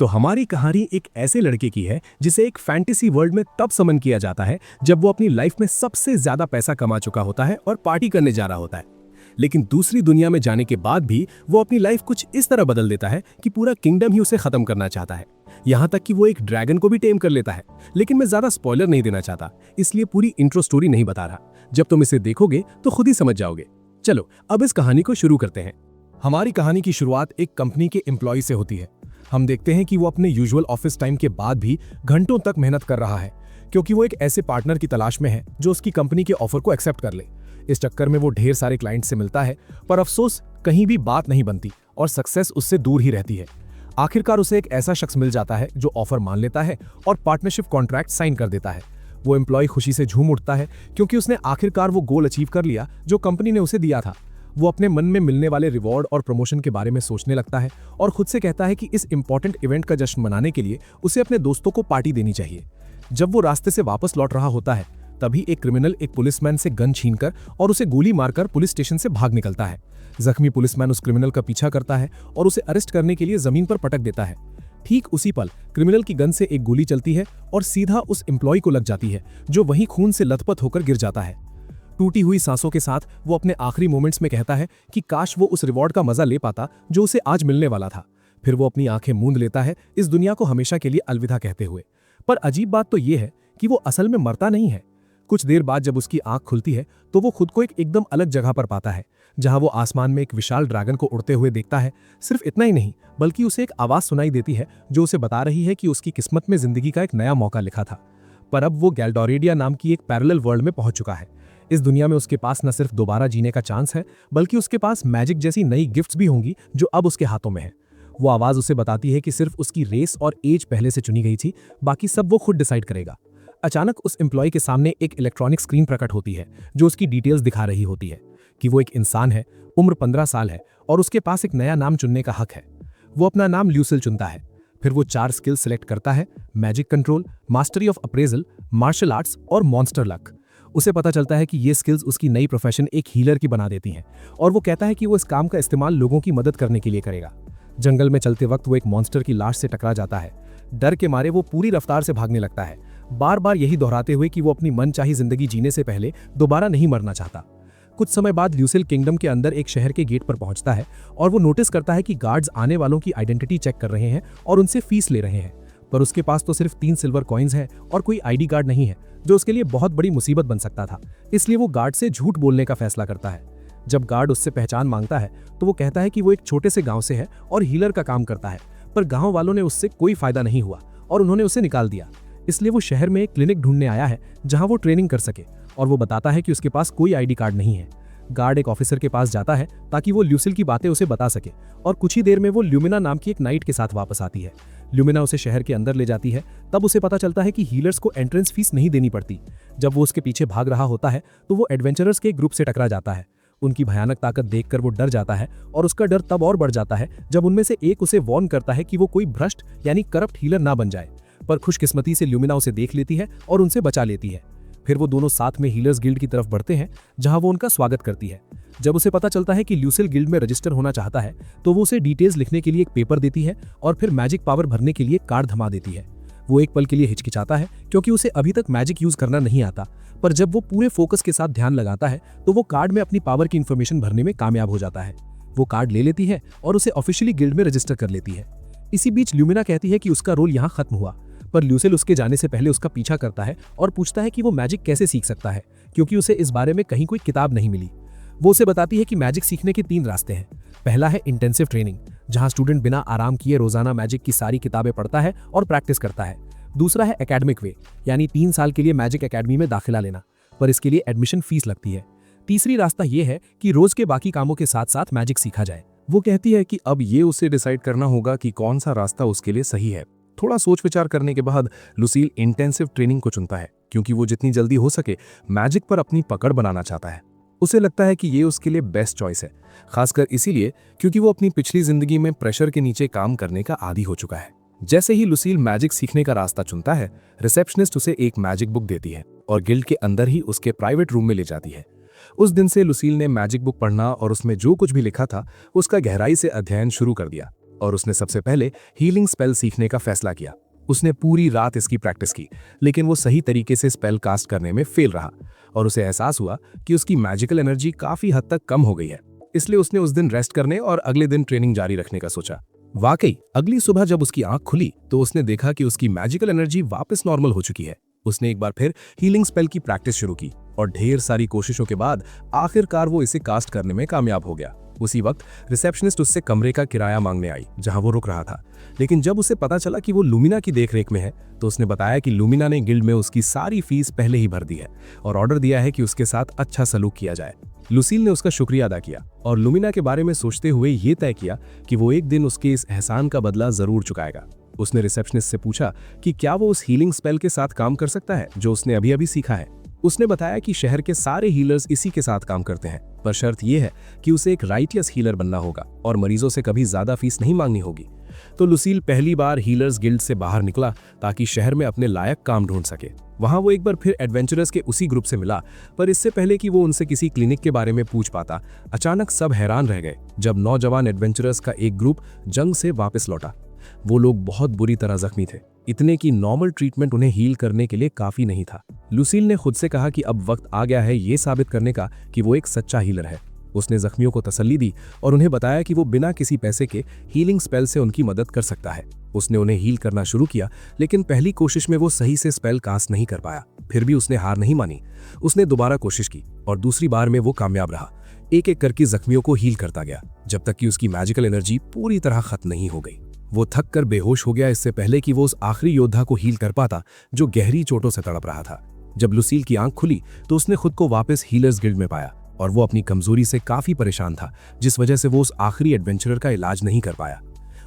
तो हमारी कहानी एक ऐसे लड़के की है जिसे एक फैंटेसी वर्ल्ड में तब समन किया जाता है जब वो अपनी लाइफ में सबसे ज्यादा पैसा कमा चुका होता है और पार्टी करने जा रहा होता है। लेकिन दूसरी दुनिया में जाने के बाद भी वो अपनी लाइफ कुछ इस तरह बदल देता है कि पूरा किंगडम ही उसे खत्म करना चाहता है। यहाँ तक कि वो एक ड्रैगन को भी टेम कर लेता है। लेकिन मैं ज्यादा स्पॉइलर नहीं देना चाहता, इसलिए पूरी इंट्रो स्टोरी नहीं बता रहा। जब तुम इसे देखोगे तो खुद ही समझ जाओगे। चलो अब इस कहानी को शुरू करते हैं। हमारी कहानी की शुरुआत एक कंपनी के एम्प्लॉय से होती है। हम देखते हैं कि वो अपने यूजुअल ऑफिस टाइम के बाद भी घंटों तक मेहनत कर रहा है, क्योंकि वो एक ऐसे पार्टनर की तलाश में है जो उसकी कंपनी के ऑफर को एक्सेप्ट कर ले। इस चक्कर में वो ढेर सारे क्लाइंट से मिलता है, पर अफसोस कहीं भी बात नहीं बनती और सक्सेस उससे दूर ही रहती है। आखिरकार उसे एक ऐसा शख्स मिल जाता है जो ऑफर मान लेता है और पार्टनरशिप कॉन्ट्रैक्ट साइन कर देता है। वो एम्प्लॉय खुशी से झूम उठता है, क्योंकि उसने आखिरकार वो गोल अचीव कर लिया जो कंपनी ने उसे दिया था। वो अपने मन में मिलने वाले रिवॉर्ड और प्रमोशन के बारे में सोचने लगता है और खुद से कहता है कि इस इंपॉर्टेंट इवेंट का जश्न मनाने के लिए उसे अपने दोस्तों को पार्टी देनी चाहिए। जब वो रास्ते से वापस लौट रहा होता है, तभी एक क्रिमिनल एक पुलिसमैन से गन छीनकर और उसे गोली मारकर पुलिस स्टेशन से भाग निकलता है। जख्मी पुलिसमैन उस क्रिमिनल का पीछा करता है और उसे अरेस्ट करने के लिए जमीन पर पटक देता है। ठीक उसी पल क्रिमिनल की गन से एक गोली चलती है और सीधा उस एम्प्लॉय को लग जाती है, जो वहीं खून से लथपथ होकर गिर जाता है। टूटी हुई सांसों के साथ वो अपने आखिरी मोमेंट्स में कहता है कि काश वो उस रिवॉर्ड का मजा ले पाता जो उसे आज मिलने वाला था। फिर वो अपनी आंखें मूंद लेता है, इस दुनिया को हमेशा के लिए अलविदा कहते हुए। पर अजीब बात तो ये है कि वो असल में मरता नहीं है। कुछ देर बाद जब उसकी आंख खुलती है तो वो खुद को एक एकदम अलग जगह पर पाता है, जहां वो आसमान में एक विशाल ड्रैगन को उड़ते हुए देखता है। सिर्फ इतना ही नहीं, बल्कि उसे एक आवाज सुनाई देती है जो उसे बता रही है कि उसकी किस्मत में जिंदगी का एक नया मौका लिखा था। पर अब वो गैल्डोरेडिया नाम की एक पैरेलल वर्ल्ड में पहुंच चुका है। इस दुनिया में उसके पास न सिर्फ दोबारा जीने का चांस है, बल्कि उसके पास मैजिक जैसी नई गिफ्ट्स भी होंगी जो अब उसके हाथों में है। वो आवाज उसे बताती है कि सिर्फ उसकी रेस और एज पहले से चुनी गई थी, बाकी सब वो खुद डिसाइड करेगा। अचानक उस एम्प्लॉय के सामने एक इलेक्ट्रॉनिक स्क्रीन प्रकट होती है जो उसकी डिटेल्स दिखा रही होती है कि वो एक इंसान है, उम्र 15 साल है और उसके पास एक नया नाम चुनने का हक है। वो अपना नाम ल्यूसिल चुनता है। फिर वो 4 स्किल सिलेक्ट करता है: magic control, mastery of appraisal, martial arts और मॉन्स्टर लक। उसे पता चलता है कि ये स्किल्स उसकी नई प्रोफेशन एक हीलर की बना देती हैं, और वो कहता है कि वो इस काम का इस्तेमाल लोगों की मदद करने के लिए करेगा। जंगल में चलते वक्त वो एक मॉन्स्टर की लाश से टकरा जाता है। डर के मारे वो पूरी रफ्तार से भागने लगता है, बार बार यही दोहराते हुए कि वो अपनी मनचाही जिंदगी जीने से पहले दोबारा नहीं मरना चाहता। कुछ समय बाद ल्यूसिल किंगडम के अंदर एक शहर के गेट पर पहुंचता है और वो नोटिस करता है कि गार्ड्स आने वालों की आइडेंटिटी चेक कर रहे हैं और उनसे फीस ले रहे हैं। पर उसके पास तो सिर्फ 3 सिल्वर कॉइन्स हैं और कोई आईडी कार्ड नहीं है, जो उसके लिए बहुत बड़ी मुसीबत बन सकता था। इसलिए वो गार्ड से झूठ बोलने का फैसला करता है। जब गार्ड उससे पहचान मांगता है तो वो कहता है कि वो एक छोटे से गांव से है और हीलर का काम करता है, पर गांव वालों ने उससे कोई फायदा नहीं हुआ और उन्होंने उसे निकाल दिया। इसलिए वो शहर में एक क्लिनिक ढूंढने आया है जहां वो ट्रेनिंग कर सके, और वो बताता है कि उसके पास कोई आईडी कार्ड नहीं है। गार्ड एक ऑफिसर के पास जाता है ताकि वो ल्यूसिल की बातें उसे बता सके, और कुछ ही देर में वो ल्यूमिना नाम की एक नाइट के साथ वापस आती है। ल्यूमिना उसे शहर के अंदर ले जाती है। तब उसे पता चलता है कि हीलर्स को एंट्रेंस फीस नहीं देनी पड़ती। जब वो उसके पीछे भाग रहा होता है तो वो एडवेंचरर्स के एक ग्रुप से टकरा जाता है। उनकी भयानक ताकत देखकर वो डर जाता है, और उसका डर तब और बढ़ जाता है जब उनमें से एक उसे वार्न करता है कि वो कोई भ्रष्ट यानी करप्ट हीलर ना बन जाए। पर खुशकिस्मती से ल्यूमिना उसे देख लेती है और उनसे बचा लेती है। फिर वो दोनों साथ में हीलर्स गिल्ड की तरफ बढ़ते हैं, जहां वो उनका स्वागत करती है। जब उसे पता चलता है कि ल्यूसिल गिल्ड में रजिस्टर होना चाहता है तो वो उसे डिटेल्स लिखने के लिए एक पेपर देती है और फिर मैजिक पावर भरने के लिए कार्ड थमा देती है। वो एक पल के लिए हिचकिचाता है, क्योंकि उसे अभी तक मैजिक यूज करना नहीं आता, पर जब वो पूरे फोकस के साथ ध्यान लगाता है तो वो कार्ड में अपनी पावर की इन्फॉर्मेशन भरने में कामयाब हो जाता है। वो कार्ड ले लेती है और उसे ऑफिशियली गिल्ड में रजिस्टर कर लेती है। इसी बीच ल्यूमिना कहती है कि उसका रोल यहाँ खत्म हुआ, पर ल्यूसिल उसके जाने से पहले उसका पीछा करता है और पूछता है कि वो मैजिक कैसे सीख सकता है, क्योंकि उसे इस बारे में कहीं कोई किताब नहीं मिली। वो उसे बताती है कि मैजिक सीखने के 3 रास्ते हैं। पहला है इंटेंसिव ट्रेनिंग, जहां स्टूडेंट बिना आराम किए रोजाना मैजिक की सारी किताबें पढ़ता है और प्रैक्टिस करता है। दूसरा है एकेडमिक वे, यानी 3 साल के लिए मैजिक एकेडमी में दाखिला लेना, पर इसके लिए एडमिशन फीस लगती है। तीसरी रास्ता ये है कि रोज के बाकी कामों के साथ साथ मैजिक सीखा जाए। वो कहती है कि अब ये उसे डिसाइड करना होगा कि कौन सा रास्ता उसके लिए सही है। थोड़ा सोच विचार करने के बाद लुसील इंटेंसिव ट्रेनिंग को चुनता है, क्योंकि वो जितनी जल्दी हो सके मैजिक पर अपनी पकड़ बनाना चाहता है। उसे लगता है कि ये उसके लिए बेस्ट चॉइस है, खासकर इसीलिए क्योंकि वो अपनी पिछली जिंदगी में प्रेशर के नीचे काम करने का आदी हो चुका है। जैसे ही लुसील मैजिक सीखने का रास्ता चुनता है, रिसेप्शनिस्ट उसे एक मैजिक बुक देती है और गिल्ड के अंदर ही उसके प्राइवेट रूम में ले जाती है। उस दिन से लुसील ने मैजिक बुक पढ़ना और उसमें जो कुछ भी लिखा था उसका गहराई से अध्ययन शुरू कर दिया। और उसने सबसे पहले हीलिंग स्पेल सीखने का फैसला किया। उसने पूरी रात इसकी प्रैक्टिस की, लेकिन वो सही तरीके से स्पेल कास्ट करने में फेल रहा और उसे एहसास हुआ कि उसकी मैजिकल एनर्जी काफी हद तक कम हो गई है। इसलिए उसने उस दिन रेस्ट करने और अगले दिन ट्रेनिंग जारी रखने का सोचा। वाकई अगली सुबह जब उसकी आंख खुली तो उसने देखा कि उसकी मैजिकल एनर्जी वापस नॉर्मल हो चुकी है। उसने एक बार फिर हीलिंग स्पेल की प्रैक्टिस शुरू की और ढेर सारी कोशिशों के बाद आखिरकार वो इसे कास्ट करने में कामयाब हो गया। उसी वक्त रिसेप्शनिस्ट उससे कमरे का किराया मांगने आई जहां वो रुक रहा था, लेकिन जब उसे पता चला कि वो लुमिना की देखरेख में है तो उसने बताया कि लुमिना ने गिल्ड में उसकी सारी फीस पहले ही भर दी है और ऑर्डर दिया है कि उसके साथ अच्छा सलूक किया जाए। लुसील ने उसका शुक्रिया अदा किया और लुमिना के बारे में सोचते हुए ये तय किया कि वो एक दिन उसके इस एहसान का बदला जरूर चुकाएगा। उसने रिसेप्शनिस्ट से पूछा कि क्या वो उस हीलिंग स्पेल के साथ काम कर सकता है जो उसने अभी अभी सीखा है। उसने बताया कि शहर के सारे हीलर्स इसी के साथ काम करते हैं, पर शर्त यह है कि उसे एक राइटियस हीलर बनना होगा और मरीजों से कभी ज्यादा फीस नहीं मांगनी होगी। तो लुसील पहली बार हीलर्स गिल्ड से बाहर निकला ताकि शहर में अपने लायक काम ढूंढ सके। वहां वो एक बार फिर एडवेंचरर्स के उसी ग्रुप से मिला, पर इससे पहले कि वो उनसे किसी क्लिनिक के बारे में पूछ पाता, अचानक सब हैरान रह गए जब नौजवान एडवेंचरर्स का एक ग्रुप जंग से वापस लौटा। वो लोग बहुत बुरी तरह जख्मी थे, इतने कि नॉर्मल ट्रीटमेंट उन्हें हील करने के लिए काफी नहीं था। लुसील ने खुद से कहा कि अब वक्त आ गया है ये साबित करने का कि वो एक सच्चा हीलर है। उसने जख्मियों को तसल्ली दी और उन्हें बताया कि वो बिना किसी पैसे के हीलिंग स्पेल से उनकी मदद कर सकता है। उसने उन्हें हील करना शुरू किया, लेकिन पहली कोशिश में वो सही से स्पेल कास्ट नहीं कर पाया। फिर भी उसने हार नहीं मानी। उसने दोबारा कोशिश की और दूसरी बार में वो कामयाब रहा। एक एक करके जख्मियों को हील करता गया जब तक कि उसकी मैजिकल एनर्जी पूरी तरह खत्म नहीं हो गई। वो थक कर बेहोश हो गया इससे पहले कि वो उस आखिरी योद्धा को हील कर पाता जो गहरी चोटों से तड़प रहा था। जब लुसील की आंख खुली तो उसने खुद को वापस हीलर्स गिल्ड में पाया और वो अपनी कमजोरी से काफी परेशान था, जिस वजह से वो उस आखिरी एडवेंचरर का इलाज नहीं कर पाया।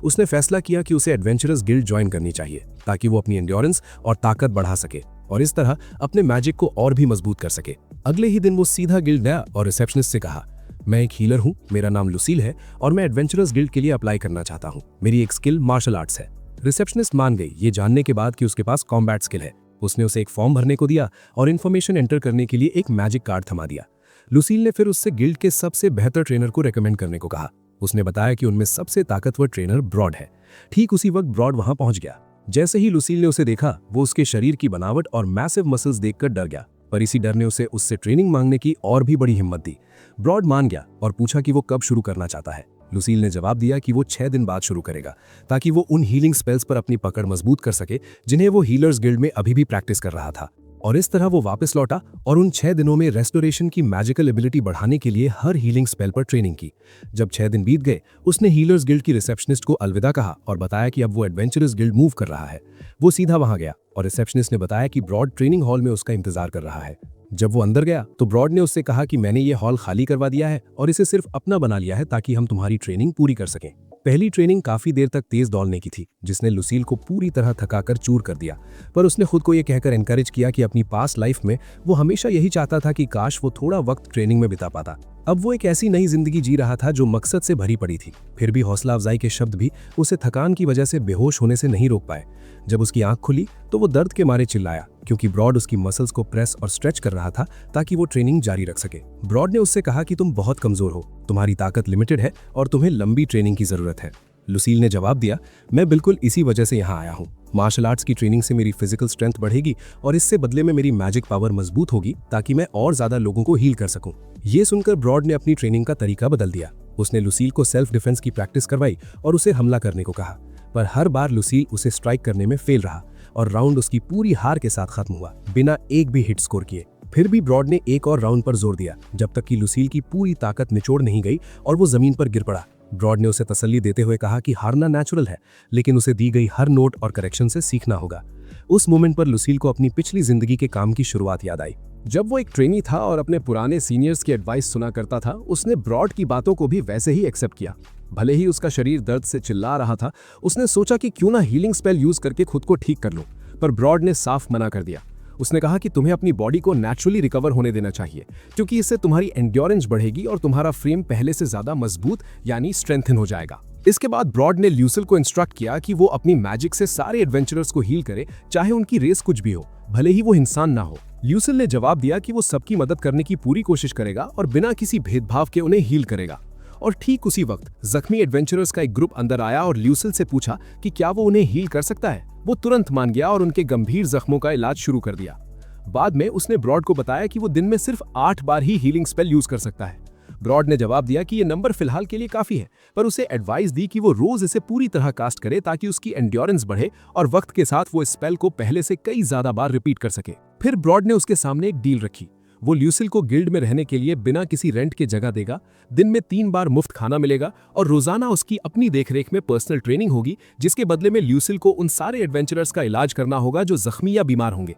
उसने फैसला किया कि उसे एडवेंचरर्स गिल्ड ज्वाइन करनी चाहिए ताकि वो अपनी एंड्योरेंस और ताकत बढ़ा सके और इस तरह अपने मैजिक को और भी मजबूत कर सके। अगले ही दिन वो सीधा गिल्ड गया और रिसेप्शनिस्ट से कहा, मैं एक हीलर हूँ, मेरा नाम लुसील है और मैं एडवेंचरर्स गिल्ड के लिए अप्लाई करना चाहता हूँ। मेरी एक स्किल मार्शल आर्ट्स है। रिसेप्शनिस्ट मान गई ये जानने के बाद कि उसके पास कॉम्बैट स्किल है। उसने उसे एक फॉर्म भरने को दिया और इन्फॉर्मेशन एंटर करने के लिए एक मैजिक कार्ड थमा दिया। लुसील ने फिर उससे गिल्ड के सबसे बेहतर ट्रेनर को रेकमेंड करने को कहा। उसने बताया कि उनमें सबसे ताकतवर ट्रेनर ब्रॉड है। ठीक उसी वक्त ब्रॉड वहां पहुंच गया। जैसे ही लुसील ने उसे देखा, वो उसके शरीर की बनावट और मैसिव मसल्स देखकर डर गया, पर इसी डर ने उसे उससे ट्रेनिंग मांगने की और भी बड़ी हिम्मत दी। ब्रॉड मान गया और पूछा कि वो कब शुरू करना चाहता है। लुसील ने जवाब दिया कि वो 6 दिन बाद शुरू करेगा ताकि वो उन हीलिंग स्पेल्स पर अपनी पकड़ मजबूत कर सके जिन्हें वो हीलर्स गिल्ड में अभी भी प्रैक्टिस कर रहा था। और इस तरह वो वापस लौटा और उन 6 दिनों में रेस्टोरेशन की मैजिकल एबिलिटी बढ़ाने के लिए हर हीलिंग स्पेल पर ट्रेनिंग की। जब 6 दिन बीत गए, उसने हीलर्स गिल्ड की रिसेप्शनिस्ट को अलविदा कहा और बताया कि अब वो एडवेंचरर्स गिल्ड मूव कर रहा है। वो सीधा वहां गया और रिसेप्शनिस्ट ने बताया कि ब्रॉड ट्रेनिंग हॉल में उसका इंतजार कर रहा है। जब वो अंदर गया तो ब्रॉड ने उससे कहा कि मैंने ये हॉल खाली करवा दिया है और इसे सिर्फ अपना बना लिया है ताकि हम तुम्हारी ट्रेनिंग पूरी कर सकें। पहली ट्रेनिंग काफी देर तक तेज दौड़ने की थी, जिसने लुसील को पूरी तरह थकाकर चूर कर दिया, पर उसने खुद को यह कहकर एनकरेज किया कि अपनी पास्ट लाइफ में वो हमेशा यही चाहता था कि काश वो थोड़ा वक्त ट्रेनिंग में बिता पाता। अब वो एक ऐसी नई जिंदगी जी रहा था जो मकसद से भरी पड़ी थी। फिर भी हौसला अफजाई के शब्द भी उसे थकान की वजह से बेहोश होने से नहीं रोक पाए। जब उसकी आंख खुली तो वो दर्द के मारे चिल्लाया क्योंकि ब्रॉड उसकी मसल्स को प्रेस और स्ट्रेच कर रहा था ताकि वो ट्रेनिंग जारी रख सके। ब्रॉड ने उससे कहा कि तुम बहुत कमजोर हो, तुम्हारी ताकत लिमिटेड है और तुम्हें लंबी ट्रेनिंग की जरूरत है। लुसील ने जवाब दिया, मैं बिल्कुल इसी वजह से यहाँ आया हूँ। मार्शल आर्ट्स की ट्रेनिंग से मेरी फिजिकल स्ट्रेंथ बढ़ेगी और इससे बदले में मेरी मैजिक पावर मजबूत होगी ताकि मैं और ज्यादा लोगों को हील कर सकूं। ये सुनकर ब्रॉड ने अपनी ट्रेनिंग का तरीका बदल दिया। उसने लुसील को सेल्फ डिफेंस की प्रैक्टिस करवाई और उसे हमला करने को कहा, पर हर बार लुसील उसे स्ट्राइक करने में फेल रहा और राउंड उसकी पूरी हार के साथ खत्म हुआ, बिना एक भी हिट स्कोर किए। फिर भी ब्रॉड ने एक और राउंड पर जोर दिया जब तक कि लुसील की पूरी ताकत निचोड़ नहीं गई और वो जमीन पर गिर पड़ा। ब्रॉड ने उसे तसल्ली देते हुए कहा कि हारना नेचुरल है, लेकिन उसे दी गई हर नोट और करेक्शन से सीखना होगा। उस मोमेंट पर लुसील को अपनी पिछली जिंदगी के काम की शुरुआत याद आई। जब वो एक ट्रेनी था और अपने पुराने सीनियर्स की एडवाइस सुना करता था, उसने ब्रॉड की बातों को भी वैसे ही एक्सेप्ट किया। भले ही उसका शरीर दर्द से चिल्ला रहा था, उसने सोचा कि क्यों ना हीलिंग स्पेल यूज करके खुद को ठीक कर लूं, पर ब्रॉड ने साफ मना कर दिया। उसने कहा कि तुम्हें अपनी बॉडी को नेचुरली रिकवर होने देना चाहिए, क्योंकि इससे तुम्हारी एंड्योरेंस बढ़ेगी और तुम्हारा फ्रेम पहले से ज्यादा मजबूत यानी स्ट्रेंथन हो जाएगा। इसके बाद ब्रॉड ने ल्यूसिल को इंस्ट्रक्ट किया कि वो अपनी मैजिक से सारे एडवेंचरर्स को हील करे, चाहे उनकी रेस कुछ भी हो, भले ही वो इंसान ना हो। ल्यूसिल ने जवाब दिया कि वो सबकी मदद करने की पूरी कोशिश करेगा और बिना किसी भेदभाव के उन्हें हील करेगा। और ठीक उसी वक्त जख्मी एडवेंचरर्स का एक ग्रुप अंदर आया और ल्यूसिल से पूछा कि क्या वो उन्हें हील कर सकता है। वो तुरंत मान गया और उनके गंभीर जख्मों का इलाज शुरू कर दिया। बाद में उसने ब्रॉड को बताया कि वो दिन में सिर्फ 8 बार ही हीलिंग स्पेल यूज कर सकता है। ब्रॉड ने जवाब दिया कि ये नंबर फिलहाल के लिए काफी है, पर उसे एडवाइस दी कि वो रोज इसे पूरी तरह कास्ट करे ताकि उसकी एंड्योरेंस बढ़े और वक्त के साथ वो स्पेल को पहले से कई ज्यादा बार रिपीट कर सके। फिर ब्रॉड ने उसके सामने एक डील रखी। वो ल्यूसिल को गिल्ड में रहने के लिए बिना किसी रेंट के जगह देगा, दिन में 3 बार मुफ्त खाना मिलेगा और रोजाना उसकी अपनी देखरेख में पर्सनल ट्रेनिंग होगी, जिसके बदले में ल्यूसिल को उन सारे एडवेंचरर्स का इलाज करना होगा जो जख्मी या बीमार होंगे।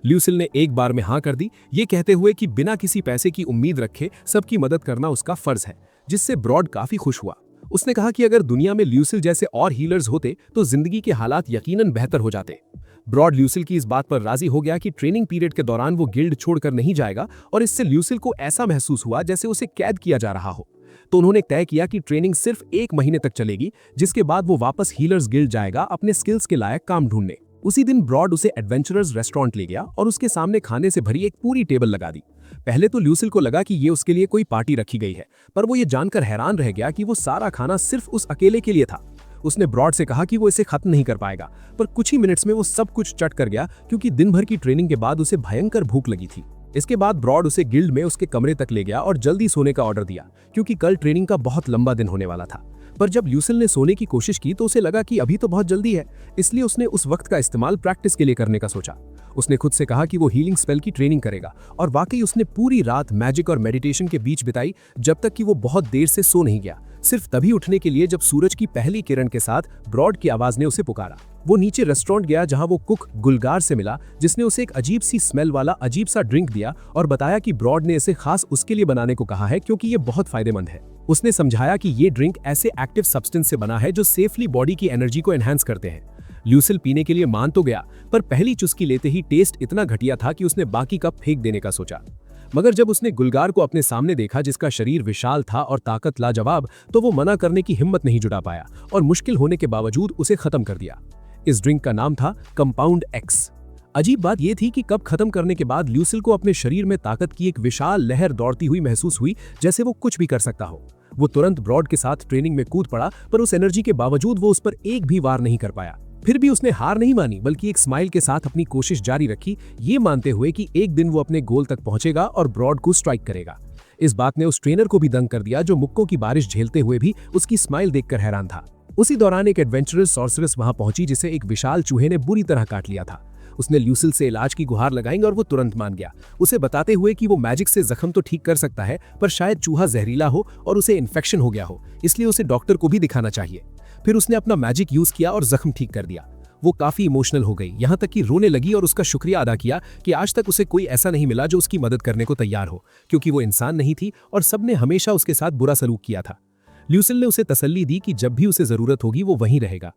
ल्यूसिल ने एक बार में हाँ कर दी, ये कहते हुए कि बिना किसी पैसे की उम्मीद रखे सबकी मदद करना उसका फर्ज है, जिससे ब्रॉड काफी खुश हुआ। उसने कहा कि अगर दुनिया में ल्यूसिल जैसे और हीलर्स होते तो जिंदगी के हालात यकीनन बेहतर हो जाते। ब्रॉड ल्यूसिल की इस बात पर राजी हो गया कि ट्रेनिंग पीरियड के दौरान वो गिल्ड छोड़कर नहीं जाएगा और इससे ल्यूसिल को ऐसा महसूस हुआ जैसे उसे कैद किया जा रहा हो। तो उन्होंने तय किया कि ट्रेनिंग सिर्फ 1 महीने तक चलेगी, जिसके बाद वो वापस हीलर्स गिल्ड जाएगा अपने स्किल्स के लायक काम ढूंढने। उसी दिन ब्रॉड उसे एडवेंचरर्स रेस्टोरेंट ले गया और उसके सामने खाने से भरी एक पूरी टेबल लगा दी। पहले तो ल्यूसिल को लगा कि ये उसके लिए कोई पार्टी रखी गई है, पर वो ये जानकर हैरान रह गया कि वो सारा खाना सिर्फ उस अकेले के लिए था। उसने ब्रॉड से कहा कि वो इसे खत्म नहीं कर पाएगा, पर कुछ ही मिनट्स में वो सब कुछ चट कर गया क्योंकि दिन भर की ट्रेनिंग के बाद उसे भयंकर भूख लगी थी। इसके बाद ब्रॉड उसे गिल्ड में उसके कमरे तक ले गया और जल्दी सोने का ऑर्डर दिया क्योंकि कल ट्रेनिंग का बहुत लंबा दिन होने वाला था। पर जब ल्यूसिल ने सोने की कोशिश की तो उसे लगा कि अभी तो बहुत जल्दी है, इसलिए उसने उस वक्त का इस्तेमाल प्रैक्टिस के लिए करने का सोचा। उसने खुद से कहा कि वो हीलिंग स्पेल की ट्रेनिंग करेगा और वाकई उसने पूरी रात मैजिक और मेडिटेशन के बीच बिताई, जब तक कि वो बहुत देर से सो नहीं गया, सिर्फ तभी उठने के लिए जब सूरज की पहली किरण के साथ ब्रॉड की आवाज ने उसे पुकारा। वो नीचे रेस्टोरेंट गया जहां वो कुक गुलगार से मिला, जिसने उसे एक अजीब सी स्मेल वाला अजीब सा ड्रिंक दिया और बताया कि ब्रॉड ने इसे खास उसके लिए बनाने को कहा है क्योंकि ये बहुत फायदेमंद है। उसने समझाया कि ये ड्रिंक ऐसे एक्टिव सब्सटेंस से बना है जो सेफली बॉडी की एनर्जी को एनहांस करते हैं। ल्यूसिल पीने के लिए मान तो गया, पर पहली चुस्की लेते ही टेस्ट इतना घटिया था कि उसने बाकी कप फेंक देने का सोचा। मगर जब उसने गुलगार को अपने सामने देखा जिसका शरीर विशाल था और ताकत लाजवाब, तो वो मना करने की हिम्मत नहीं जुटा पाया और मुश्किल होने के बावजूद उसे खत्म कर दिया। इस ड्रिंक का नाम था कंपाउंड एक्स। अजीब बात यह थी कि कप खत्म करने के बाद ल्यूसिल को अपने शरीर में ताकत की एक विशाल लहर दौड़ती हुई महसूस हुई, जैसे वो कुछ भी कर सकता हो। वो तुरंत ब्रॉड के साथ ट्रेनिंग में कूद पड़ा, पर उस एनर्जी के बावजूद वो उस पर एक भी वार नहीं कर पाया। फिर भी उसने हार नहीं मानी, बल्कि एक स्माइल के साथ अपनी कोशिश जारी रखी, ये मानते हुए कि एक दिन वो अपने गोल तक पहुंचेगा और ब्रॉड को स्ट्राइक करेगा। इस बात ने उस ट्रेनर को भी दंग कर दिया, जो मुक्कों की बारिश झेलते हुए भी उसकी स्माइल देखकर हैरान था। उसी दौरान एक एडवेंचरस सॉर्सरस वहां पहुंची जिसे एक विशाल चूहे ने बुरी तरह काट लिया था। उसने ल्यूसिल से इलाज की गुहार लगाई और वो तुरंत मान गया, उसे बताते हुए कि वो मैजिक से जख्म तो ठीक कर सकता है, पर शायद चूहा जहरीला हो और उसे इन्फेक्शन हो गया हो, इसलिए उसे डॉक्टर को भी दिखाना चाहिए। फिर उसने अपना मैजिक यूज किया और जख्म ठीक कर दिया। वो काफी इमोशनल हो गई, यहाँ तक कि रोने लगी और उसका शुक्रिया अदा किया कि आज तक उसे कोई ऐसा नहीं मिला जो उसकी मदद करने को तैयार हो, क्योंकि वो इंसान नहीं थी और सबने हमेशा उसके साथ बुरा सलूक किया था। ल्यूसिल ने उसे तसल्ली दी कि जब भी उसे जरूरत होगी वो वहीं रहेगा।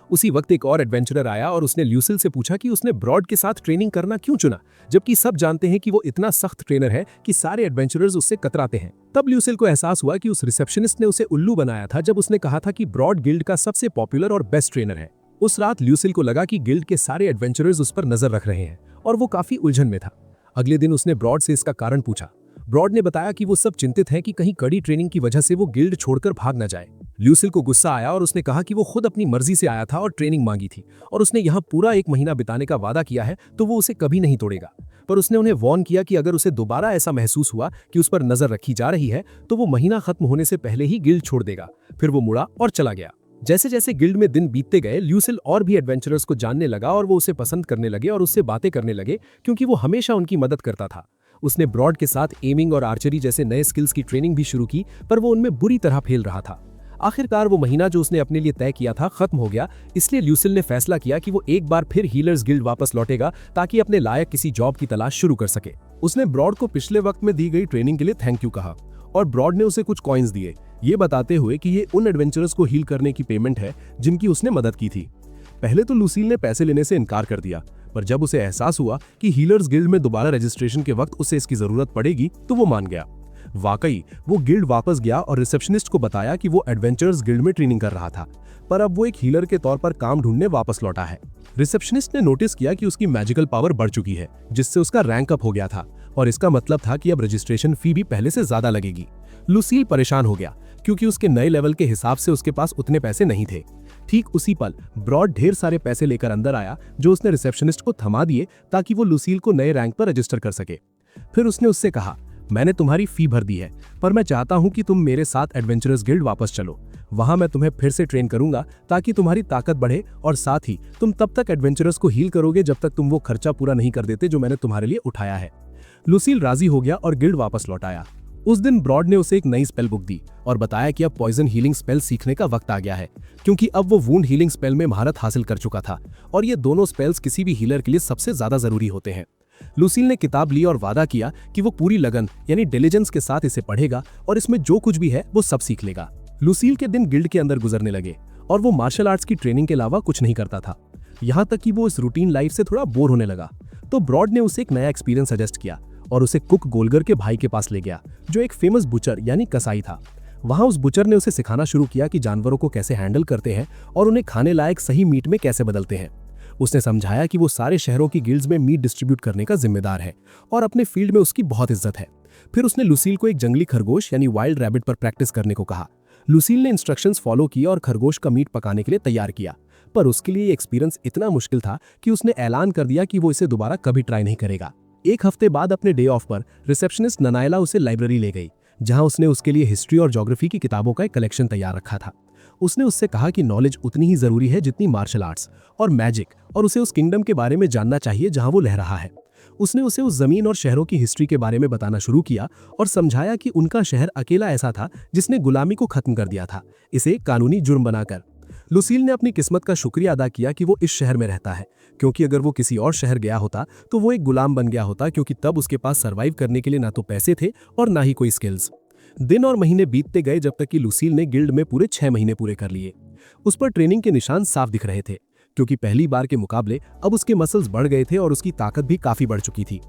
उसी वक्त एक और एडवेंचरर आया और उसने ल्यूसिल से पूछा कि उसने ब्रॉड के साथ ट्रेनिंग करना क्यों चुना, जबकि सब जानते हैं कि वो इतना सख्त ट्रेनर है कि सारे एडवेंचरर्स उससे कतराते हैं। तब ल्यूसिल को एहसास हुआ कि उस रिसेप्शनिस्ट ने उसे उल्लू बनाया था जब उसने कहा था कि ब्रॉड गिल्ड का सबसे पॉपुलर और बेस्ट ट्रेनर है। उस रात ल्यूसिल को लगा कि गिल्ड के सारे एडवेंचरर्स उस पर नजर रख रहे हैं और वो काफी उलझन में था। अगले दिन उसने ब्रॉड से इसका कारण पूछा। ब्रॉड ने बताया कि वो सब चिंतित हैं कि कहीं कड़ी ट्रेनिंग की वजह से वो गिल्ड छोड़कर भाग न जाए। ल्यूसिल को गुस्सा आया और उसने कहा कि वो खुद अपनी मर्जी से आया था और ट्रेनिंग मांगी थी और उसने यहाँ पूरा 1 महीना बिताने का वादा किया है, तो वो उसे कभी नहीं तोड़ेगा। पर उसने उन्हें वार्न किया कि अगर उसे दोबारा ऐसा महसूस हुआ कि उस पर नजर रखी जा रही है, तो वो महीना खत्म होने से पहले ही गिल्ड छोड़ देगा। फिर वो मुड़ा और चला गया। जैसे जैसे गिल्ड में दिन बीतते गए, ल्यूसिल और भी एडवेंचरर्स को जानने लगा और वो उसे पसंद करने लगे और उससे बातें करने लगे, क्योंकि वो हमेशा उनकी मदद करता था। उसने ब्रॉड के साथ एमिंग और आर्चरी जैसे नए स्किल्स की ट्रेनिंग भी शुरू की, पर वो उनमें बुरी तरह फेल रहा था। आखिरकार वो महीना जो उसने अपने लिए तय किया था खत्म हो गया, इसलिए ल्यूसिल ने फैसला किया कि वो एक बार फिर हीलर्स गिल्ड वापस लौटेगा ताकि अपने लायक किसी जॉब की तलाश शुरू कर सके। उसने ब्रॉड को पिछले वक्त में दी गई ट्रेनिंग के लिए थैंक यू कहा और ब्रॉड ने उसे कुछ कॉइन्स दिए, ये बताते हुए कि ये उन एडवेंचरर्स को हील करने की पेमेंट है जिनकी उसने मदद की थी। पहले तो लूसील ने पैसे लेने से इनकार कर दिया, पर जब उसे एहसास हुआ कि हीलर्स गिल्ड में दोबारा रजिस्ट्रेशन के वक्त उसे इसकी जरूरत पड़ेगी, तो वो मान गया। वाकई वो गिल्ड वापस गया और रिसेप्शनिस्ट को बताया कि वो एडवेंचरर्स गिल्ड में ट्रेनिंग कर रहा था, पर अब वो एक हीलर के तौर पर काम ढूंढने वापस लौटा है। रिसेप्शनिस्ट ने नोटिस किया कि उसकी मैजिकल पावर बढ़ चुकी है, जिससे उसका रैंक अप हो गया था और इसका मतलब था कि अब रजिस्ट्रेशन फी भी पहले से ज्यादा लगेगी। लूसील परेशान हो गया, क्योंकि उसके नए लेवल के हिसाब से उसके पास उतने पैसे नहीं थे। ठीक उसी पल ब्रॉड ढेर सारे पैसे लेकर अंदर आया, जो उसने रिसेप्शनिस्ट को थमा दिए ताकि वो लुसील को नए रैंक पर रजिस्टर कर सके। फिर उसने उससे कहा, मैंने तुम्हारी फी भर दी है, पर मैं चाहता हूं कि तुम मेरे साथ एडवेंचरर्स गिल्ड वापस चलो। वहां मैं तुम्हें फिर से ट्रेन करूंगा ताकि तुम्हारी ताकत बढ़े, और साथ ही तुम तब तक एडवेंचरर्स को हील करोगे जब तक तुम वो खर्चा पूरा नहीं कर देते जो मैंने तुम्हारे लिए उठाया है। लुसील राजी हो गया और गिल्ड वापस लौट आया। उस दिन ब्रॉड ने उसे एक नई स्पेल बुक दी और बताया कि अब पॉइजन हीलिंग स्पेल सीखने का वक्त आ गया है, क्योंकि अब वो वुंड हीलिंग स्पेल में महारत हासिल कर चुका था, और ये दोनों स्पेल्स किसी भी हीलर के लिए सबसे ज्यादा जरूरी होते हैं। लुसील ने किताब ली और वादा किया कि वो पूरी लगन यानी डिलीजेंस के साथ इसे पढ़ेगा और इसमें जो कुछ भी है वो सब सीख लेगा। लुसील के दिन गिल्ड के अंदर गुजरने लगे और वो मार्शल आर्ट्स की ट्रेनिंग के अलावा कुछ नहीं करता था। यहाँ तक कि वो इस रूटीन लाइफ से थोड़ा बोर होने लगा, तो ब्रॉड ने उसे एक नया एक्सपीरियंस सजेस्ट किया और उसे कुक गोल्गर के भाई के पास ले गया, जो एक फेमस बुचर यानी कसाई था। वहां उस बुचर ने उसे सिखाना शुरू किया कि जानवरों को कैसे हैंडल करते हैं और उन्हें खाने लायक सही मीट में कैसे बदलते हैं। उसने समझाया कि वो सारे शहरों की गिल्ड्स में मीट डिस्ट्रीब्यूट करने का जिम्मेदार है और अपने फील्ड में उसकी बहुत इज्जत है। फिर उसने लुसील को एक जंगली खरगोश यानी वाइल्ड रैबिट पर प्रैक्टिस करने को कहा। लुसील ने इंस्ट्रक्शंस फॉलो किए और खरगोश का मीट पकाने के लिए तैयार किया, पर उसके लिए एक्सपीरियंस इतना मुश्किल था कि उसने ऐलान कर दिया कि वो इसे दोबारा कभी ट्राई नहीं करेगा। एक हफ्ते बाद अपने डे ऑफ पर रिसेप्शनिस्ट ननायला उसे लाइब्रेरी ले गई, जहां उसने उसके लिए हिस्ट्री और ज्योग्राफी की किताबों का एक कलेक्शन तैयार रखा था। उसने उससे कहा कि नॉलेज उतनी ही जरूरी है जितनी मार्शल आर्ट्स और मैजिक, और उसे उस किंगडम के बारे में जानना चाहिए जहां वो रह रहा है। उसने उसे उस जमीन और शहरों की हिस्ट्री के बारे में बताना शुरू किया और समझाया कि उनका शहर अकेला ऐसा था जिसने गुलामी को खत्म कर दिया था, इसे कानूनी जुर्म बनाकर। लुसील ने अपनी किस्मत का शुक्रिया अदा किया कि वो इस शहर में रहता है, क्योंकि अगर वो किसी और शहर गया होता तो वो एक गुलाम बन गया होता, क्योंकि तब उसके पास सरवाइव करने के लिए ना तो पैसे थे और ना ही कोई स्किल्स। दिन और महीने बीतते गए जब तक कि लुसील ने गिल्ड में पूरे 6 महीने पूरे कर लिए। उस पर ट्रेनिंग के निशान साफ दिख रहे थे, क्योंकि पहली बार के मुकाबले अब उसके मसल्स बढ़ गए थे और उसकी ताकत भी काफी बढ़ चुकी थी।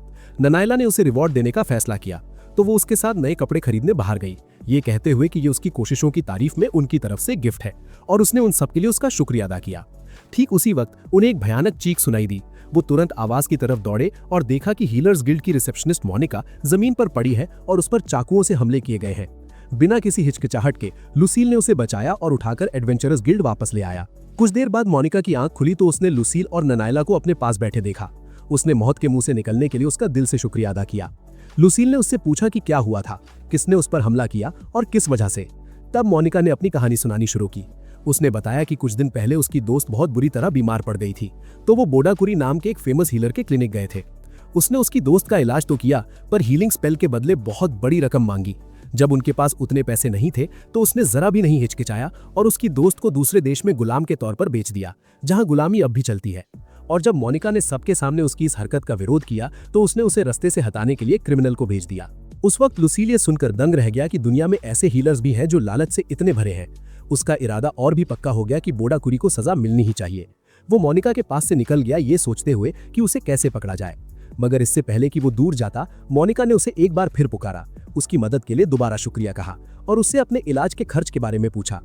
ननायला ने उसे रिवॉर्ड देने का फैसला किया, तो वो उसके साथ नए कपड़े खरीदने बाहर गई, ये कहते हुए कि ये उसकी कोशिशों की तारीफ में उनकी तरफ से गिफ्ट है, और उसने उन सब के लिए उसका शुक्रिया अदा किया। ठीक उसी वक्त उन्हें एक भयानक चीख सुनाई दी। वो तुरंत आवाज की तरफ दौड़े और देखा कि हीलर्स गिल्ड की रिसेप्शनिस्ट मोनिका जमीन पर पड़ी है और उस पर चाकुओं से हमले किए गए हैं। बिना किसी हिचकिचाहट के लुसील ने उसे बचाया और उठाकर एडवेंचरस गिल्ड वापस ले आया। कुछ देर बाद मोनिका की आंख खुली तो उसने लुसील और ननायला को अपने पास बैठे देखा। उसने मौत के मुंह से निकलने के लिए उसका दिल से शुक्रिया अदा किया। लुसील ने उससे पूछा कि क्या हुआ था, किसने उस पर हमला किया और किस वजह से। तब मोनिका ने अपनी कहानी सुनानी शुरू की। उसने बताया कि कुछ दिन पहले उसकी दोस्त बहुत बुरी तरह बीमार पड़ गई थी, तो वो बोडाकुरी नाम के एक फेमस हीलर के क्लिनिक गए थे। उसने उसकी दोस्त का इलाज तो किया, पर हीलिंग स्पेल के बदले बहुत बड़ी रकम मांगी। जब उनके पास उतने पैसे नहीं थे तो उसने जरा भी नहीं हिचकिचाया और उसकी दोस्त को दूसरे देश में गुलाम के तौर पर बेच दिया, जहां गुलामी अब भी चलती है। और जब मोनिका ने सबके सामने उसकी इस हरकत का विरोध किया तो उसने उसे रास्ते से हटाने के लिए क्रिमिनल को भेज दिया। उस वक्त लुसील ये सुनकर दंग रह गया कि दुनिया में ऐसे हीलर्स भी हैं जो लालच से इतने भरे हैं। उसका इरादा और भी पक्का हो गया कि बोडाकुरी को सजा मिलनी ही चाहिए। वो मोनिका के पास से निकल गया, ये सोचते हुए कि उसे कैसे पकड़ा जाए। मगर इससे पहले कि वो दूर जाता, मोनिका ने उसे एक बार फिर पुकारा, उसकी मदद के लिए दोबारा शुक्रिया कहा और उससे अपने इलाज के खर्च के बारे में पूछा।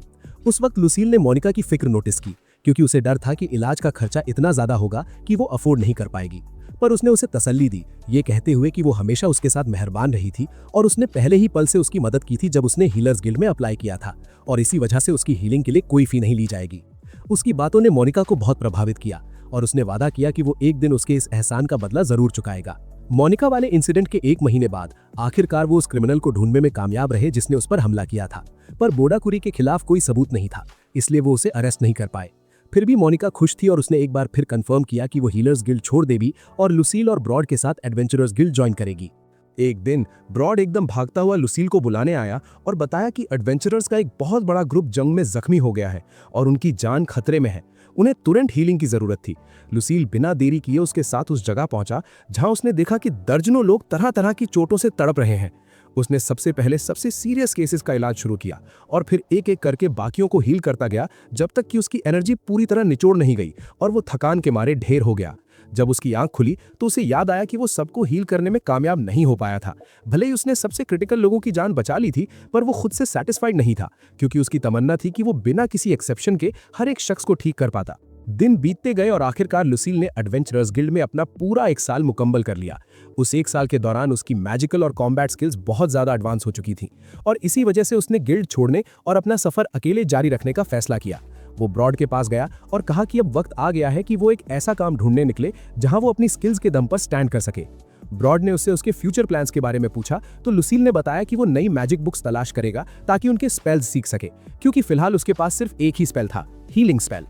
उस वक्त लुसील ने मोनिका की फिक्र नोटिस की, क्योंकि उसे डर था कि इलाज का खर्चा इतना ज्यादा होगा कि वो अफोर्ड नहीं कर पाएगी। पर उसने उसे तसल्ली दी, ये कहते हुए कि वो हमेशा उसके साथ मेहरबान रही थी और उसने पहले ही पल से उसकी मदद की थी जब उसने हीलर्स गिल्ड में अप्लाई किया था, और इसी वजह से उसकी हीलिंग के लिए कोई फी नहीं ली जाएगी। उसकी बातों ने मोनिका को बहुत प्रभावित किया और उसने वादा किया कि वो एक दिन उसके इस एहसान का बदला जरूर चुकाएगा। मोनिका वाले इंसिडेंट के 1 महीने बाद आखिरकार वो उस क्रिमिनल को ढूंढने में कामयाब रहे जिसने उस पर हमला किया था, पर बोडाकुरी के खिलाफ कोई सबूत नहीं था, इसलिए वो उसे अरेस्ट नहीं कर पाए। फिर भी मोनिका खुश थी और उसने एक बार फिर कंफर्म किया कि वो हीलर्स गिल्ड छोड़ देगी और लुसील और ब्रॉड के साथ एडवेंचरर्स गिल्ड ज्वाइन करेगी। एक दिन ब्रॉड एकदम भागता हुआ लुसील को बुलाने आया और बताया कि एडवेंचरर्स का एक बहुत बड़ा ग्रुप जंग में जख्मी हो गया है और उनकी जान खतरे में है, उन्हें तुरंत हीलिंग की जरूरत थी। लुसील बिना देरी किए उसके साथ उस जगह पहुंचा जहां उसने देखा कि दर्जनों लोग तरह तरह की चोटों से तड़प रहे हैं। उसने सबसे पहले सबसे सीरियस केसेस का इलाज शुरू किया और फिर एक एक करके बाकियों को हील करता गया, जब तक कि उसकी एनर्जी पूरी तरह निचोड़ नहीं गई और वो थकान के मारे ढेर हो गया। जब उसकी आंख खुली तो उसे याद आया कि वो सबको हील करने में कामयाब नहीं हो पाया था। भले ही उसने सबसे क्रिटिकल लोगों की जान बचा ली थी, पर वो खुद से सेटिस्फाइड नहीं था, क्योंकि उसकी तमन्ना थी कि वो बिना किसी एक्सेप्शन के हर एक शख्स को ठीक कर पाता। दिन बीतते गए और आखिरकार लुसील ने एडवेंचरर्स गिल्ड में अपना पूरा 1 साल मुकम्मल कर लिया। उस 1 साल के दौरान उसकी मैजिकल और कॉम्बैट स्किल्स बहुत ज्यादा एडवांस हो चुकी थी और इसी वजह से उसने गिल्ड छोड़ने और अपना सफर अकेले जारी रखने का फैसला किया। वो ब्रॉड के पास गया और कहा कि अब वक्त आ गया है कि वो एक ऐसा काम ढूंढने निकले जहां वो अपनी स्किल्स के दम पर स्टैंड कर सके। ब्रॉड ने उससे उसके फ्यूचर प्लान्स के बारे में पूछा तो लुसील ने बताया कि वो नई मैजिक बुक्स तलाश करेगा ताकि उनके स्पेल्स सीख सके, क्योंकि फिलहाल उसके पास सिर्फ एक ही स्पेल था, हीलिंग स्पेल।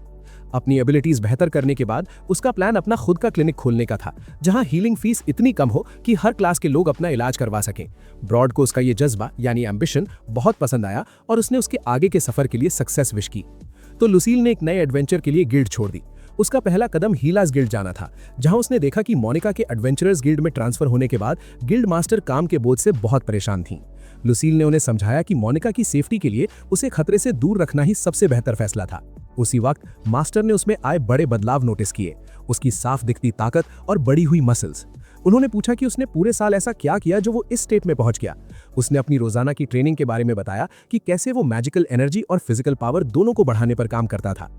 अपनी एबिलिटीज बेहतर करने के बाद उसका प्लान अपना खुद का क्लिनिक खोलने का था, जहां हीलिंग फीस इतनी कम हो कि हर क्लास के लोग अपना इलाज करवा सकें। ब्रॉड को उसका ये जज्बा यानी एम्बिशन बहुत पसंद आया और उसने उसके आगे के सफर के लिए सक्सेस विश की। तो लुसील ने एक नए एडवेंचर के लिए गिल्ड छोड़ दी। उसका पहला कदम हीलास गिल्ड जाना था, जहां उसने देखा कि मोनिका के एडवेंचरर्स गिल्ड में ट्रांसफर होने के बाद गिल्ड मास्टर काम के बोझ से बहुत परेशान थीं। लुसील ने उन्हें समझाया कि मोनिका की सेफ्टी के लिए उसे खतरे से दूर रखना ही सबसे बेहतर फैसला था। उसी वक्त मास्टर ने उसमें आए बड़े बदलाव नोटिस किए, उसकी साफ दिखती ताकत और बड़ी हुई मसल्स। उन्होंने पूछा कि उसने पूरे साल ऐसा क्या किया जो वो इस स्टेट में पहुंच गया। उसने अपनी रोजाना की ट्रेनिंग के बारे में बताया कि कैसे वो मैजिकल एनर्जी और फिजिकल पावर दोनों को बढ़ाने पर काम करता था।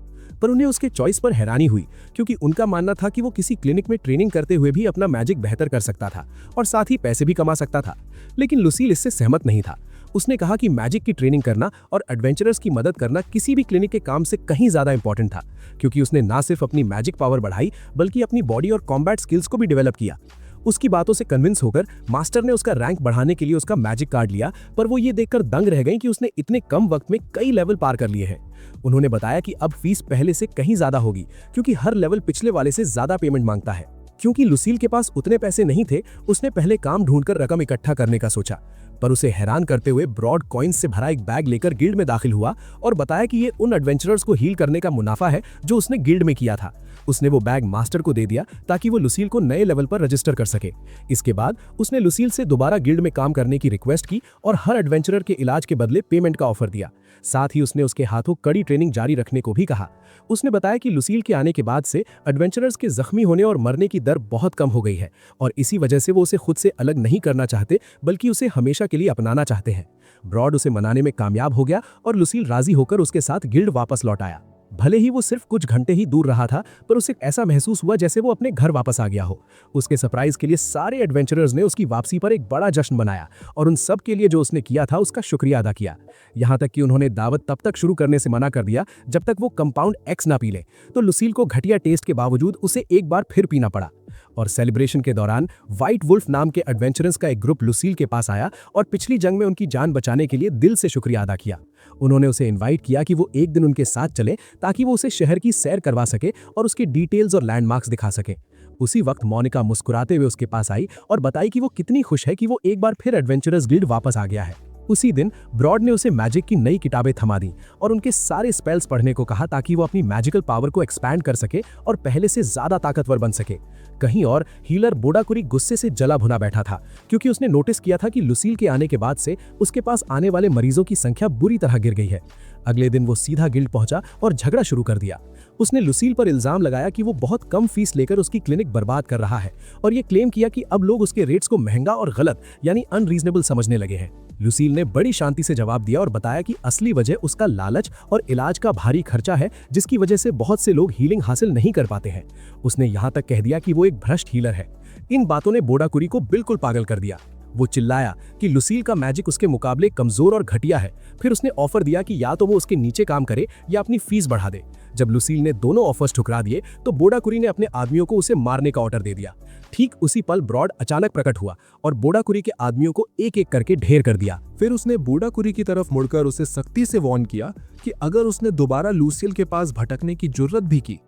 पर उन्हें उसके चॉइस पर हैरानी हुई, क्योंकि उनका मानना था कि वो किसी क्लिनिक में ट्रेनिंग करते हुए भी अपना मैजिक बेहतर कर सकता था और साथ ही पैसे भी कमा सकता था। लेकिन लुसील इससे सहमत नहीं था। उसने कहा कि मैजिक की ट्रेनिंग करना और एडवेंचरर्स की मदद करना किसी भी क्लिनिक के काम से कहीं ज्यादा इंपॉर्टेंट था, क्योंकि उसने ना सिर्फ अपनी मैजिक पावर बढ़ाई बल्कि अपनी बॉडी और कॉम्बैट स्किल्स को भी डेवलप किया। उसकी बातों से कन्विंस होकर मास्टर ने उसका रैंक बढ़ाने के लिए उसका मैजिक कार्ड लिया, पर वो ये देखकर दंग रह गई कि उसने इतने कम वक्त में कई लेवल पार कर लिए हैं। उन्होंने बताया कि अब फीस पहले से कहीं ज्यादा होगी, क्योंकि हर लेवल पिछले वाले से ज्यादा पेमेंट मांगता है। क्योंकि लुसील के पास उतने पैसे नहीं थे, उसने पहले काम ढूंढकर रकम इकट्ठा करने का सोचा, पर उसे हैरान करते हुए ब्रॉड कॉइन्स से भरा एक बैग लेकर गिल्ड में दाखिल हुआ और बताया कि ये उन एडवेंचरर्स को हील करने का मुनाफा है जो उसने गिल्ड में किया था। उसने वो बैग मास्टर को दे दिया ताकि वो लुसील को नए लेवल पर रजिस्टर कर सके। इसके बाद उसने लुसील से दोबारा गिल्ड में काम करने की रिक्वेस्ट की और हर एडवेंचरर के इलाज के बदले पेमेंट का ऑफर दिया। साथ ही उसने उसके हाथों कड़ी ट्रेनिंग जारी रखने को भी कहा। उसने बताया कि लुसील के आने के बाद से एडवेंचरर्स के जख्मी होने और मरने की दर बहुत कम हो गई है और इसी वजह से वो उसे खुद से अलग नहीं करना चाहते, बल्कि उसे हमेशा के लिए अपनाना चाहते हैं। ब्रॉड उसे मनाने में कामयाब हो गया और लुसील राजी होकर उसके साथ गिल्ड वापस लौट आया। भले ही वो सिर्फ कुछ घंटे ही दूर रहा था, पर उसे ऐसा महसूस हुआ जैसे वो अपने घर वापस आ गया हो। उसके सरप्राइज के लिए सारे एडवेंचरर्स ने उसकी वापसी पर एक बड़ा जश्न मनाया और उन सब के लिए जो उसने किया था उसका शुक्रिया अदा किया। यहाँ तक कि उन्होंने दावत तब तक शुरू करने से मना कर दिया जब तक वो कंपाउंड एक्स ना पी ले। तो लुसील को घटिया टेस्ट के बावजूद उसे एक बार फिर पीना पड़ा। और सेलिब्रेशन के दौरान व्हाइट वुल्फ नाम के एडवेंचरर्स का एक ग्रुप लुसील के पास आया और पिछली जंग में उनकी जान बचाने के लिए दिल से शुक्रिया अदा किया। उन्होंने उसे इनवाइट किया कि वो एक दिन उनके साथ चले ताकि वो उसे शहर की सैर करवा सके और उसके डिटेल्स और लैंडमार्क्स दिखा सके। उसी वक्त मोनिका मुस्कुराते हुए उसके पास आई और बताई कि वो कितनी खुश है कि वो एक बार फिर एडवेंचरर्स गिल्ड वापस आ गया है। उसी दिन ब्रॉड ने उसे मैजिक की नई किताबें थमा दी और उनके सारे स्पेल्स पढ़ने को कहा ताकि वो अपनी मैजिकल पावर को एक्सपैंड कर सके और पहले से ज्यादा ताकतवर बन सके। कहीं और हीलर बोडाकुरी गुस्से से जला भुना बैठा था, क्योंकि उसने नोटिस किया था कि लुसील के आने के बाद से उसके पास आने वाले मरीजों की संख्या बुरी तरह गिर गई है। अगले दिन वो सीधा गिल्ड पहुंचा और झगड़ा शुरू कर दिया। उसने लुसील पर इल्जाम लगाया कि वो बहुत कम फीस लेकर उसकी क्लिनिक बर्बाद कर रहा है और ये क्लेम किया कि अब लोग उसके रेट्स को महंगा और गलत यानी अनरीजनेबल समझने लगे हैं। लुसील ने बड़ी शांति से जवाब दिया और बताया कि असली वजह उसका लालच और इलाज का भारी खर्चा है, जिसकी वजह से बहुत से लोग हीलिंग हासिल नहीं कर पाते हैं। उसने यहाँ तक कह दिया कि वो एक भ्रष्ट हीलर है। इन बातों ने बोडाकुरी को बिल्कुल पागल कर दिया। वो चिल्लाया कि लुसील का मैजिक उसके मुकाबले कमजोर और घटिया है। फिर उसने ऑफर दिया कि या तो वो उसके नीचे काम करे या अपनी फीस बढ़ा दे। जब लुसील ने दोनों ऑफर्स ठुकरा दिए तो बोडाकुरी ने अपने आदमियों को उसे मारने का ऑर्डर दे दिया। ठीक उसी पल ब्रॉड अचानक प्रकट हुआ और बोडाकुरी के आदमियों को एक एक करके ढेर कर दिया। फिर उसने बोडाकुरी की तरफ मुड़कर उसे सख्ती से वार्न किया कि अगर उसने दोबारा लुसील के पास भटकने की जुर्रत भी की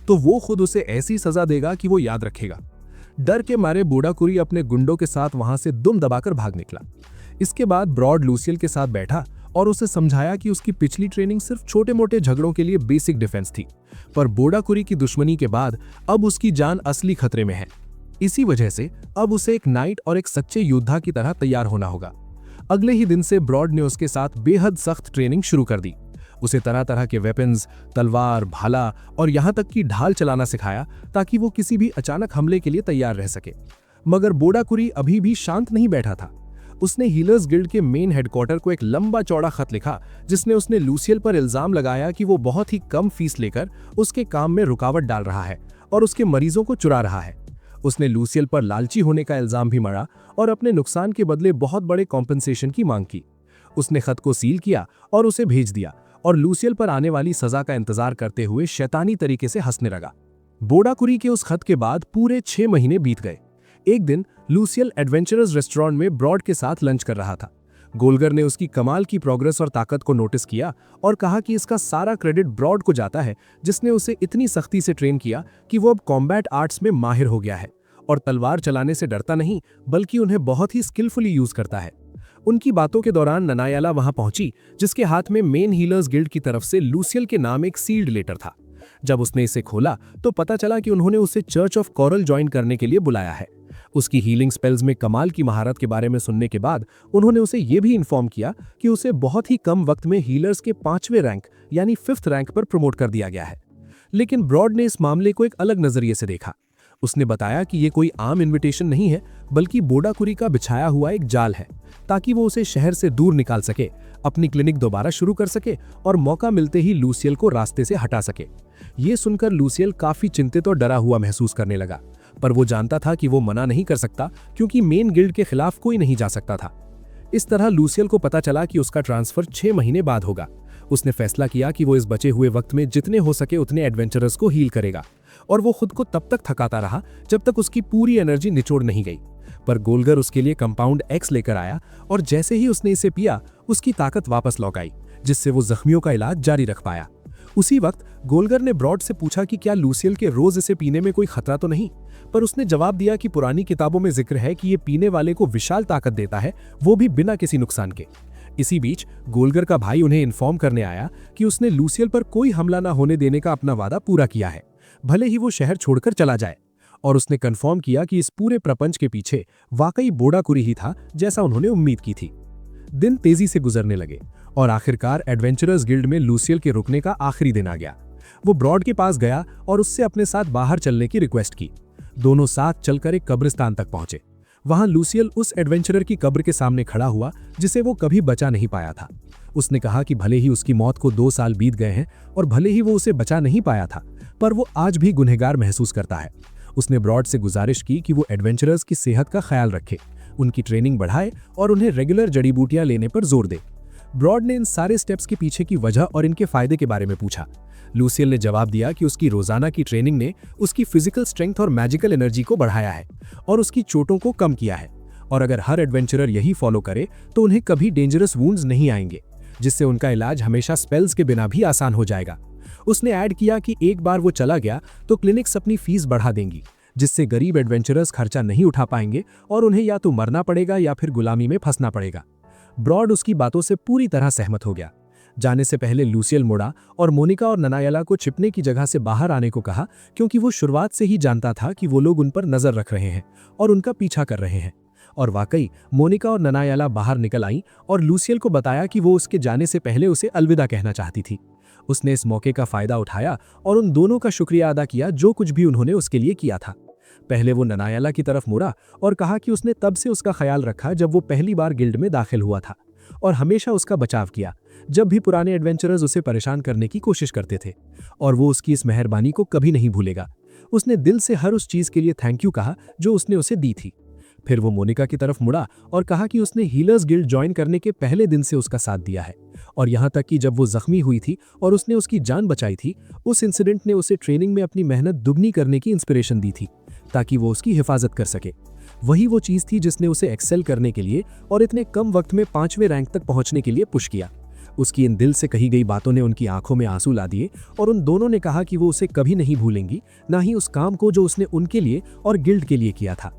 तो वो खुद उसे ऐसी सजा देगा कि वो याद रखेगा। डर के मारे बोडाकुरी अपने गुंडों के साथ वहां से दुम दबाकर भाग निकला। इसके बाद ब्रॉड लुसील के साथ बैठा और उसे समझाया कि उसकी पिछली ट्रेनिंग सिर्फ छोटे मोटे झगड़ों के लिए बेसिक डिफेंस थी, पर बोडाकुरी की दुश्मनी के बाद अब उसकी जान असली खतरे में है। इसी वजह से अब उसे एक नाइट और एक सच्चे योद्धा की तरह तैयार होना होगा। अगले ही दिन से ब्रॉड ने उसके साथ बेहद सख्त ट्रेनिंग शुरू कर दी। उसे तरह तरह के वेपन्स, तलवार, भाला और यहाँ तक कि ढाल चलाना सिखाया ताकि वो किसी भी अचानक हमले के लिए तैयार रह सके। मगर बोडाकुरी अभी भी शांत नहीं बैठा था। उसने हीलर्स गिल्ड के मेन हेडक्वार्टर को एक लंबा चौड़ा खत लिखा जिसने उसने लूसियल पर इल्जाम लगाया कि वो बहुत ही कम फीस लेकर उसके काम में रुकावट डाल रहा है और उसके मरीजों को चुरा रहा है। उसने लूसियल पर लालची होने का इल्जाम भी मढ़ा और अपने नुकसान के बदले बहुत बड़े कॉम्पेंसेशन की मांग की। उसने खत को सील किया और उसे भेज दिया और लूसियल पर आने वाली सजा का इंतजार करते हुए शैतानी तरीके से हंसने लगा। बोडाकुरी के उस खत के बाद पूरे 6 महीने बीत गए। एक दिन लूसियल एडवेंचरस रेस्टोरेंट में ब्रॉड के साथ लंच कर रहा था। गोल्गर ने उसकी कमाल की प्रोग्रेस और ताकत को नोटिस किया और कहा कि इसका सारा क्रेडिट ब्रॉड को जाता है, जिसने उसे इतनी सख्ती से ट्रेन किया कि वो अब कॉम्बैट आर्ट्स में माहिर हो गया है और तलवार चलाने से डरता नहीं बल्कि उन्हें बहुत ही स्किलफुली यूज करता है। उनकी बातों के दौरान ननायाला वहां पहुंची, जिसके हाथ में मेन हीलर्स गिल्ड की तरफ से लूसियल के नाम एक सील्ड लेटर था। जब उसने इसे खोला तो पता चला कि उन्होंने उसे चर्च ऑफ कोरल ज्वाइन करने के लिए बुलाया है। उसकी हीलिंग स्पेल्स में कमाल की महारत के बारे में सुनने के बाद उन्होंने उसे यह भी इन्फॉर्म किया कि उसे बहुत ही कम वक्त में हीलर्स के 5वें रैंक यानी 5th रैंक पर प्रमोट कर दिया गया है। लेकिन ब्रॉड ने इस मामले को एक अलग नजरिए से देखा। उसने बताया कि यह कोई आम इन्विटेशन नहीं है बल्कि बोडाकुरी का बिछाया हुआ एक जाल है ताकि वो उसे शहर से दूर निकाल सके, अपनी क्लिनिक दोबारा शुरू कर सके और मौका मिलते ही लूसियल को रास्ते से हटा सके। ये सुनकर लूसियल काफी चिंतित और डरा हुआ महसूस करने लगा, पर वो जानता था कि वो मना नहीं कर सकता क्योंकि मेन गिल्ड के खिलाफ कोई नहीं जा सकता था। इस तरह लूसियल को पता चला कि उसका ट्रांसफर 6 महीने बाद होगा। उसने फैसला किया कि वो इस बचे हुए वक्त में जितने हो सके उतने एडवेंचरर्स को हील करेगा और वो खुद को तब तक थकाता रहा जब तक उसकी पूरी एनर्जी निचोड़ नहीं गई। पर गोल्गर उसके लिए कंपाउंड एक्स लेकर आया और जैसे ही उसने इसे पिया उसकी ताकत वापस लौट आई, जिससे वो जख्मियों का इलाज जारी रख पाया। उसी वक्त गोल्गर ने ब्रॉड से पूछा कि क्या लूसियल के रोज इसे पीने में कोई खतरा तो नहीं, पर उसने जवाब दिया कि पुरानी किताबों में जिक्र है कि ये पीने वाले को विशाल ताकत देता है, वो भी बिना किसी नुकसान के। इसी बीच गोल्गर का भाई उन्हें इन्फॉर्म करने आया कि उसने लूसियल पर कोई हमला न होने देने का अपना वादा पूरा किया है, भले ही वो शहर छोड़कर चला जाए। और उसने कंफर्म किया कि इस पूरे प्रपंच के पीछे वाकई बोडाकुरी ही था, जैसा उन्होंने उम्मीद की थी। दिन तेजी से गुजरने लगे और आखिरकार एडवेंचरर्स गिल्ड में लूसियल के रुकने का आखिरी दिन आ गया। वो ब्रॉड के पास गया और उससे अपने साथ बाहर चलने की रिक्वेस्ट की। दोनों साथ चलकर एक कब्रिस्तान तक पहुंचे। वहां लूसियल उस एडवेंचरर की कब्र के सामने खड़ा हुआ जिसे वो कभी बचा नहीं पाया था। उसने कहा कि भले ही उसकी मौत को 2 साल बीत गए हैं और भले ही वो उसे बचा नहीं पाया था, पर वो आज भी गुनहगार महसूस करता है। उसने ब्रॉड से गुजारिश की कि वो एडवेंचरर्स की सेहत का ख्याल रखे, उनकी ट्रेनिंग बढ़ाए और उन्हें रेगुलर जड़ी बूटियां लेने पर जोर दे। ब्रॉड ने इन सारे स्टेप्स के पीछे की वजह और इनके फायदे के बारे में पूछा। लूसियल ने जवाब दिया कि उसकी रोजाना की ट्रेनिंग ने उसकी फिजिकल स्ट्रेंथ और मैजिकल एनर्जी को बढ़ाया है और उसकी चोटों को कम किया है, और अगर हर एडवेंचरर यही फॉलो करे तो उन्हें कभी डेंजरस वुंड्स नहीं आएंगे, जिससे उनका इलाज हमेशा स्पेल्स के बिना भी आसान हो जाएगा। उसने ऐड किया कि एक बार वो चला गया तो क्लिनिक्स अपनी फीस बढ़ा देंगी, जिससे गरीब एडवेंचरर्स खर्चा नहीं उठा पाएंगे और उन्हें या तो मरना पड़ेगा या फिर गुलामी में फंसना पड़ेगा। ब्रॉड उसकी बातों से पूरी तरह सहमत हो गया। जाने से पहले लूसियल मुड़ा और मोनिका और ननायाला को छिपने की जगह से बाहर आने को कहा, क्योंकि वो शुरुआत से ही जानता था कि वो लोग उन पर नजर रख रहे हैं और उनका पीछा कर रहे हैं। और वाकई मोनिका और ननायाला बाहर निकल आईं और लूसियल को बताया कि वो उसके जाने से पहले उसे अलविदा कहना चाहती थी। उसने इस मौके का फायदा उठाया और उन दोनों का शुक्रिया अदा किया जो कुछ भी उन्होंने उसके लिए किया था। पहले वो ननायाला की तरफ मुड़ा और कहा कि उसने तब से उसका ख्याल रखा जब वो पहली बार गिल्ड में दाखिल हुआ था, और हमेशा उसका बचाव किया जब भी पुराने एडवेंचरर्स उसे परेशान करने की कोशिश करते थे, और वो उसकी इस मेहरबानी को कभी नहीं भूलेगा। उसने दिल से हर उस चीज के लिए थैंक यू कहा जो उसने उसे दी थी। फिर वो मोनिका की तरफ मुड़ा और कहा कि उसने हीलर्स गिल्ड ज्वाइन करने के पहले दिन से उसका साथ दिया है, और यहाँ तक कि जब वो जख्मी हुई थी और उसने उसकी जान बचाई थी, उस इंसिडेंट ने उसे ट्रेनिंग में अपनी मेहनत दुगनी करने की इंस्पिरेशन दी थी ताकि वो उसकी हिफाजत कर सके। वही वो चीज थी जिसने उसे एक्सेल करने के लिए और इतने कम वक्त में 5वें रैंक तक पहुंचने के लिए पुश किया। उसकी इन दिल से कही गई बातों ने उनकी आंखों में आंसू ला दिए और उन दोनों ने कहा कि वो उसे कभी नहीं भूलेंगी, ना ही उस काम को जो उसने उनके लिए और गिल्ड के लिए किया था।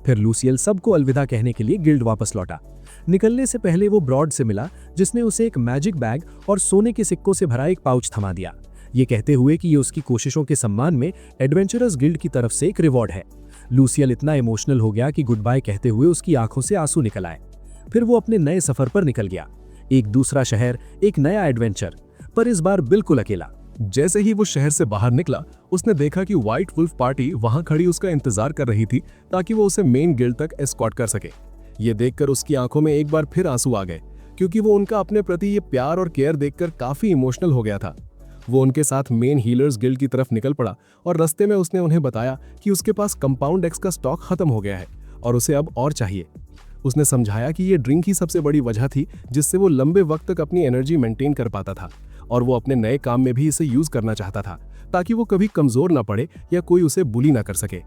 फिर लूसियल सबको अलविदा कहने के लिए गिल्ड वापस लौटा। निकलने से पहले वो ब्रॉड से मिला, जिसने उसे एक मैजिक बैग और सोने के सिक्कों से भरा एक पाउच थमा दिया, ये कहते हुए कि ये उसकी कोशिशों के सम्मान में एडवेंचरर्स गिल्ड की तरफ से एक रिवॉर्ड है। लूसियल इतना इमोशनल हो गया कि गुड बाय कहते हुए उसकी आंखों से आंसू निकल आए। फिर वो अपने नए सफर पर निकल गया, एक दूसरा शहर, एक नया एडवेंचर, पर इस बार बिल्कुल अकेला। जैसे ही वो शहर से बाहर निकला, उसने देखा कि व्हाइट वुल्फ पार्टी वहां खड़ी उसका इंतजार कर रही थी ताकि वो उसे मेन गिल्ड तक एस्कॉर्ट कर सके। ये देखकर उसकी आंखों में एक बार फिर आंसू आ गए, क्योंकि वो उनका अपने प्रति ये प्यार और केयर देखकर काफी इमोशनल हो गया था। वो उनके साथ मेन हीलर्स गिल्ड की तरफ निकल पड़ा और रास्ते में उसने उन्हें बताया कि उसके पास कंपाउंड एक्स का स्टॉक खत्म हो गया है और उसे अब और चाहिए। उसने समझाया कि ये ड्रिंक ही सबसे बड़ी वजह थी जिससे वो लंबे वक्त तक अपनी एनर्जी मेंटेन कर पाता था, और वो अपने नए काम में भी इसे यूज करना चाहता था ताकि वो कभी कमजोर ना पड़े या कोई उसे बुली ना कर सके।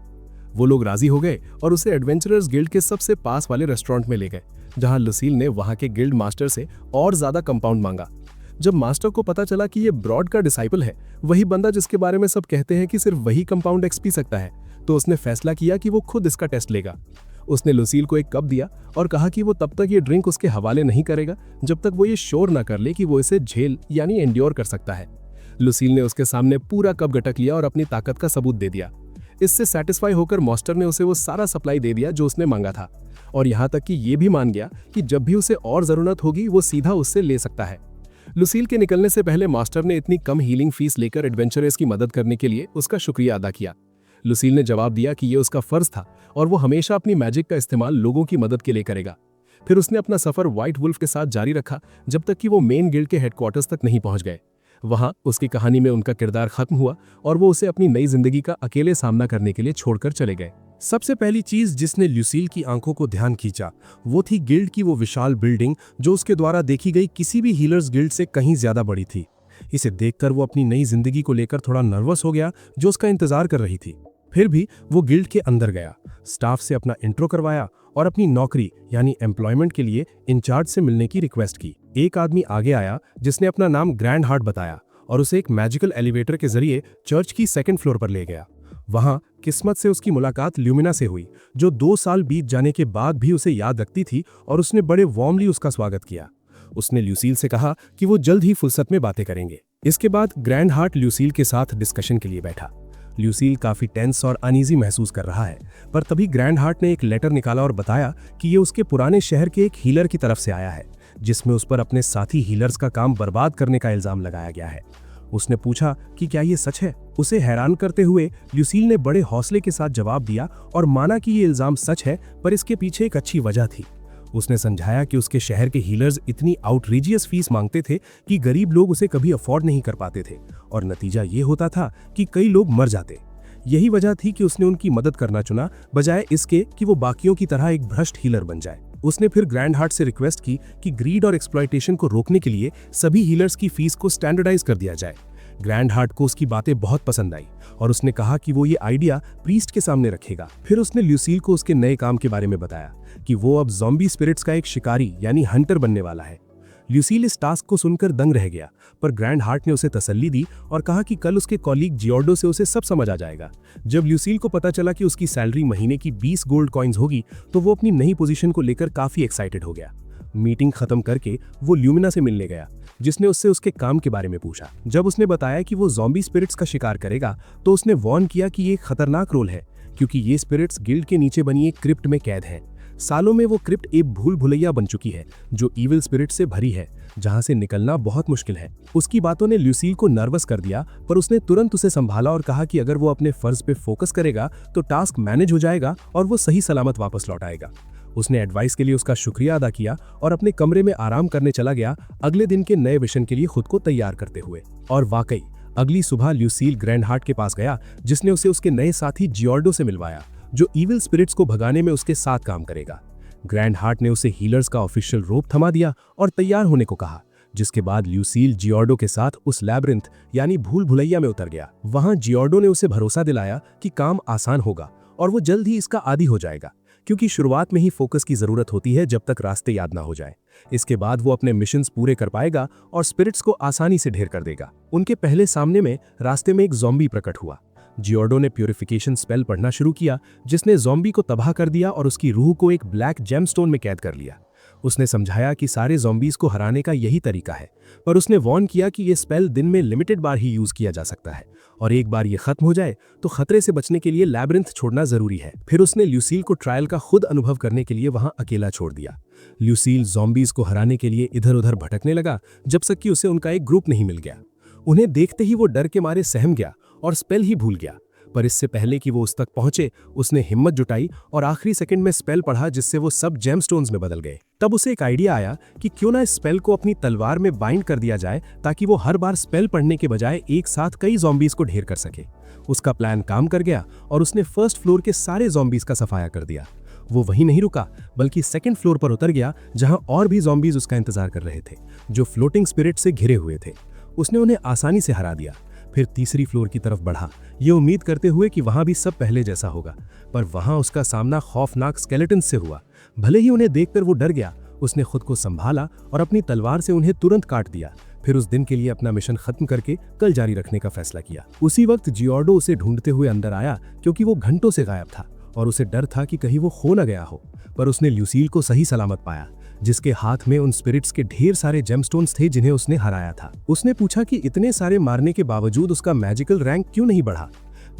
वो लोग राजी हो गए और उसे एडवेंचरर्स गिल्ड के सबसे पास वाले रेस्टोरेंट में ले गए, जहां लुसील ने वहां के गिल्ड मास्टर से और ज्यादा कंपाउंड मांगा। जब मास्टर को पता चला कि ये ब्रॉड का डिसाइपल है, वही बंदा जिसके बारे में सब कहते हैं कि सिर्फ वही कंपाउंड एक्स पी सकता है, तो उसने फैसला किया कि वो खुद इसका टेस्ट लेगा। उसने लुसील को एक कप दिया और कहा कि वो तब तक ये ड्रिंक उसके हवाले नहीं करेगा जब तक वो ये श्योर ना कर ले कि वो इसे झेल यानी एंड्योर कर सकता है। लुसील ने उसके सामने पूरा कप गटक लिया और अपनी ताकत का सबूत दे दिया। इससे सेटिस्फाई होकर मास्टर ने उसे वो सारा सप्लाई दे दिया जो उसने मांगा था, और यहाँ तक कि ये भी मान गया कि जब भी उसे और जरूरत होगी वो सीधा उससे ले सकता है। लुसील के निकलने से पहले मास्टर ने इतनी कम हीलिंग फीस लेकर एडवेंचरर्स की मदद करने के लिए उसका शुक्रिया अदा किया। लुसील ने जवाब दिया कि ये उसका फर्ज था और वो हमेशा अपनी मैजिक का इस्तेमाल लोगों की मदद के लिए करेगा। फिर उसने अपना सफर व्हाइट वुल्फ के साथ जारी रखा जब तक कि वो मेन गिल्ड के हेडक्वार्टर्स तक नहीं पहुंच गए। वहां उसकी कहानी में उनका किरदार खत्म हुआ और वो उसे अपनी नई जिंदगी का अकेले सामना करने के लिए छोड़कर चले गए। सबसे पहली चीज जिसने ल्यूसील की आंखों को ध्यान खींचा वो थी गिल्ड की वो विशाल बिल्डिंग जो उसके द्वारा देखी गई किसी भी हीलर्स गिल्ड से कहीं ज्यादा बड़ी थी। इसे देखकर वो अपनी नई जिंदगी को लेकर थोड़ा नर्वस हो गया जो उसका इंतजार कर रही थी। फिर भी वो गिल्ड के अंदर गया, स्टाफ से अपना इंट्रो करवाया और अपनी नौकरी यानी एम्प्लॉयमेंट के लिए इंचार्ज से मिलने की रिक्वेस्ट की। एक आदमी आगे आया जिसने अपना नाम ग्रैंड हार्ट बताया और उसे एक मैजिकल एलिवेटर के जरिए चर्च की सेकंड फ्लोर पर ले गया। वहां किस्मत से उसकी मुलाकात ल्यूमिना से हुई, जो 2 साल बीत जाने के बाद भी उसे याद रखती थी, और उसने बड़े वार्मली उसका स्वागत किया। उसने ल्यूसील से कहा कि वो जल्द ही फुर्सत में बातें करेंगे। इसके बाद ग्रैंड हार्ट ल्यूसील के साथ डिस्कशन के लिए बैठा। ल्यूसील काफी टेंस और अनईजी महसूस कर रहा है, पर तभी ग्रैंड हार्ट ने एक लेटर निकाला और बताया कि ये उसके पुराने शहर के एक हीलर की तरफ से आया है, जिसमें उस पर अपने साथी हीलर्स का काम बर्बाद करने का इल्जाम लगाया गया है। उसने पूछा कि क्या ये सच है। उसे हैरान करते हुए ल्यूसील ने बड़े हौसले के साथ जवाब दिया और माना कि ये इल्जाम सच है, पर इसके पीछे एक अच्छी वजह थी। उसने समझाया कि उसके शहर के हीलर्स इतनी आउटरीजियस फीस मांगते थे कि गरीब लोग उसे कभी अफोर्ड नहीं कर पाते थे, और नतीजा ये होता था कि कई लोग मर जाते। यही वजह थी कि उसने उनकी मदद करना चुना, बजाय इसके कि वो बाकियों की तरह एक भ्रष्ट हीलर बन जाए। उसने फिर ग्रैंड हार्ट से रिक्वेस्ट की कि ग्रीड और एक्सप्लॉयटेशन को रोकने के लिए सभी हीलर्स की फीस को स्टैंडर्डाइज कर दिया जाए। ग्रैंड हार्ट को उसकी बातें बहुत पसंद आई और उसने कहा कि वो ये आइडिया प्रीस्ट के सामने रखेगा। फिर उसने ल्यूसील को उसके नए काम के बारे में बताया कि वो अब ज़ॉम्बी स्पिरिट्स का एक शिकारी यानी हंटर बनने वाला है। ल्यूसील इस टास्क को सुनकर दंग रह गया, पर ग्रैंड हार्ट ने उसे तसल्ली दी और कहा कि कल उसके कॉलीग जियोर्डो से उसे सब समझ आ जाएगा। जब ल्यूसील को पता चला कि उसकी सैलरी महीने की 20 गोल्ड कॉइन्स होगी, तो वो अपनी नई पोजीशन को लेकर काफी एक्साइटेड हो गया। मीटिंग खत्म करके वो ल्यूमिना से मिलने गया, जिसने उससे उसके काम के बारे में पूछा। जब उसने बताया कि वो ज़ॉम्बी स्पिरिट्स का शिकार करेगा, तो उसने वार्न किया कि ये एक खतरनाक रोल है, क्योंकि ये स्पिरिट्स गिल्ड के नीचे बनी एक क्रिप्ट में कैद हैं। सालों में वो क्रिप्ट एक भूल भुलैया बन चुकी है जो ईविल स्पिरिट से भरी है, जहां से निकलना बहुत मुश्किल है। उसकी बातों ने ल्यूसील को नर्वस कर दिया, पर उसने तुरंत उसे संभाला और कहा कि अगर वो अपने फर्ज पे फोकस करेगा तो टास्क मैनेज हो जाएगा और वो सही सलामत वापस लौट आएगा। उसने एडवाइस के लिए उसका शुक्रिया अदा किया और अपने कमरे में आराम करने चला गया, अगले दिन के नए मिशन के लिए खुद को तैयार करते हुए। और वाकई अगली सुबह ल्यूसील ग्रैंड हार्ट के पास गया, जिसने उसे उसके नए साथी जियोर्डो से मिलवाया, जो ईविल स्पिरिट्स को भगाने में उसके साथ काम करेगा। ग्रैंड हार्ट ने उसे हीलर्स का ऑफिशियल रोप थमा दिया और तैयार होने को कहा, जिसके बाद ल्यूसील जियोर्डो के साथ उस लैब्रिंथ यानी भूल भुलैया में उतर गया। वहां जियोर्डो ने उसे भरोसा दिलाया कि काम आसान होगा और वो जल्द ही इसका आदी हो जाएगा, क्योंकि शुरुआत में ही फोकस की जरूरत होती है जब तक रास्ते याद ना हो जाए। इसके बाद वो अपने मिशंस पूरे कर पाएगा और स्पिरिट्स को आसानी से ढेर कर देगा। उनके पहले सामने में रास्ते में एक ज़ॉम्बी प्रकट हुआ। जियोर्डो ने प्यूरिफिकेशन स्पेल पढ़ना शुरू किया, जिसने ज़ॉम्बी को तबाह कर दिया और उसकी रूह को एक ब्लैक जेमस्टोन में कैद कर लिया। उसने समझाया कि सारे ज़ॉम्बीज को हराने का यही तरीका है, पर उसने वार्न किया कि ये स्पेल दिन में लिमिटेड बार ही यूज किया जा सकता है और एक बार ये खत्म हो जाए तो खतरे से बचने के लिए लैब्रिंथ छोड़ना जरूरी है। फिर उसने ल्यूसील को ट्रायल का खुद अनुभव करने के लिए वहां अकेला छोड़ दिया। ल्यूसील ज़ॉम्बीज को हराने के लिए इधर उधर भटकने लगा, जब तक कि उसे उनका एक ग्रुप नहीं मिल गया। उन्हें देखते ही वो डर के मारे सहम गया और स्पेल ही भूल गया। पर इससे पहले कि वो उस तक पहुंचे, उसने हिम्मत जुटाई और आखिरी सेकंड में स्पेल पढ़ा जिससे वो सब जेमस्टोन्स में बदल गए। तब उसे एक आइडिया आया कि क्यों ना इस स्पेल को अपनी तलवार में बाइंड कर दिया जाए ताकि वो हर बार स्पेल पढ़ने के बजाय एक साथ कई ज़ॉम्बीज को ढेर कर सके। उसका प्लान काम कर गया और उसने फर्स्ट फ्लोर के सारे ज़ॉम्बीज का सफाया कर दिया। वो वहीं नहीं रुका, बल्कि सेकंड फ्लोर पर उतर गया जहां और भी ज़ॉम्बीज उसका इंतजार कर रहे थे, जो फ्लोटिंग स्पिरिट से घिरे हुए थे। उसने उन्हें आसानी से हरा दिया। फिर तीसरी फ्लोर की तरफ बढ़ा, ये उम्मीद करते हुए कि वहां भी सब पहले जैसा होगा, पर वहां उसका सामना खौफनाक स्केलेटन से हुआ। भले ही उन्हें देखकर वो डर गया, उसने खुद को संभाला और अपनी तलवार से उन्हें तुरंत काट दिया। फिर उस दिन के लिए अपना मिशन खत्म करके कल जारी रखने का फैसला किया। उसी वक्त जियोर्डो उसे ढूंढते हुए अंदर आया, क्योंकि वो घंटों से गायब था और उसे डर था कि कहीं वो खो न गया हो। पर उसने ल्यूसील को सही सलामत पाया, जिसके हाथ में उन स्पिरिट्स के ढेर सारे जेमस्टोन्स थे जिन्हें उसने हराया था। उसने पूछा कि इतने सारे मारने के बावजूद उसका मैजिकल रैंक क्यों नहीं बढ़ा।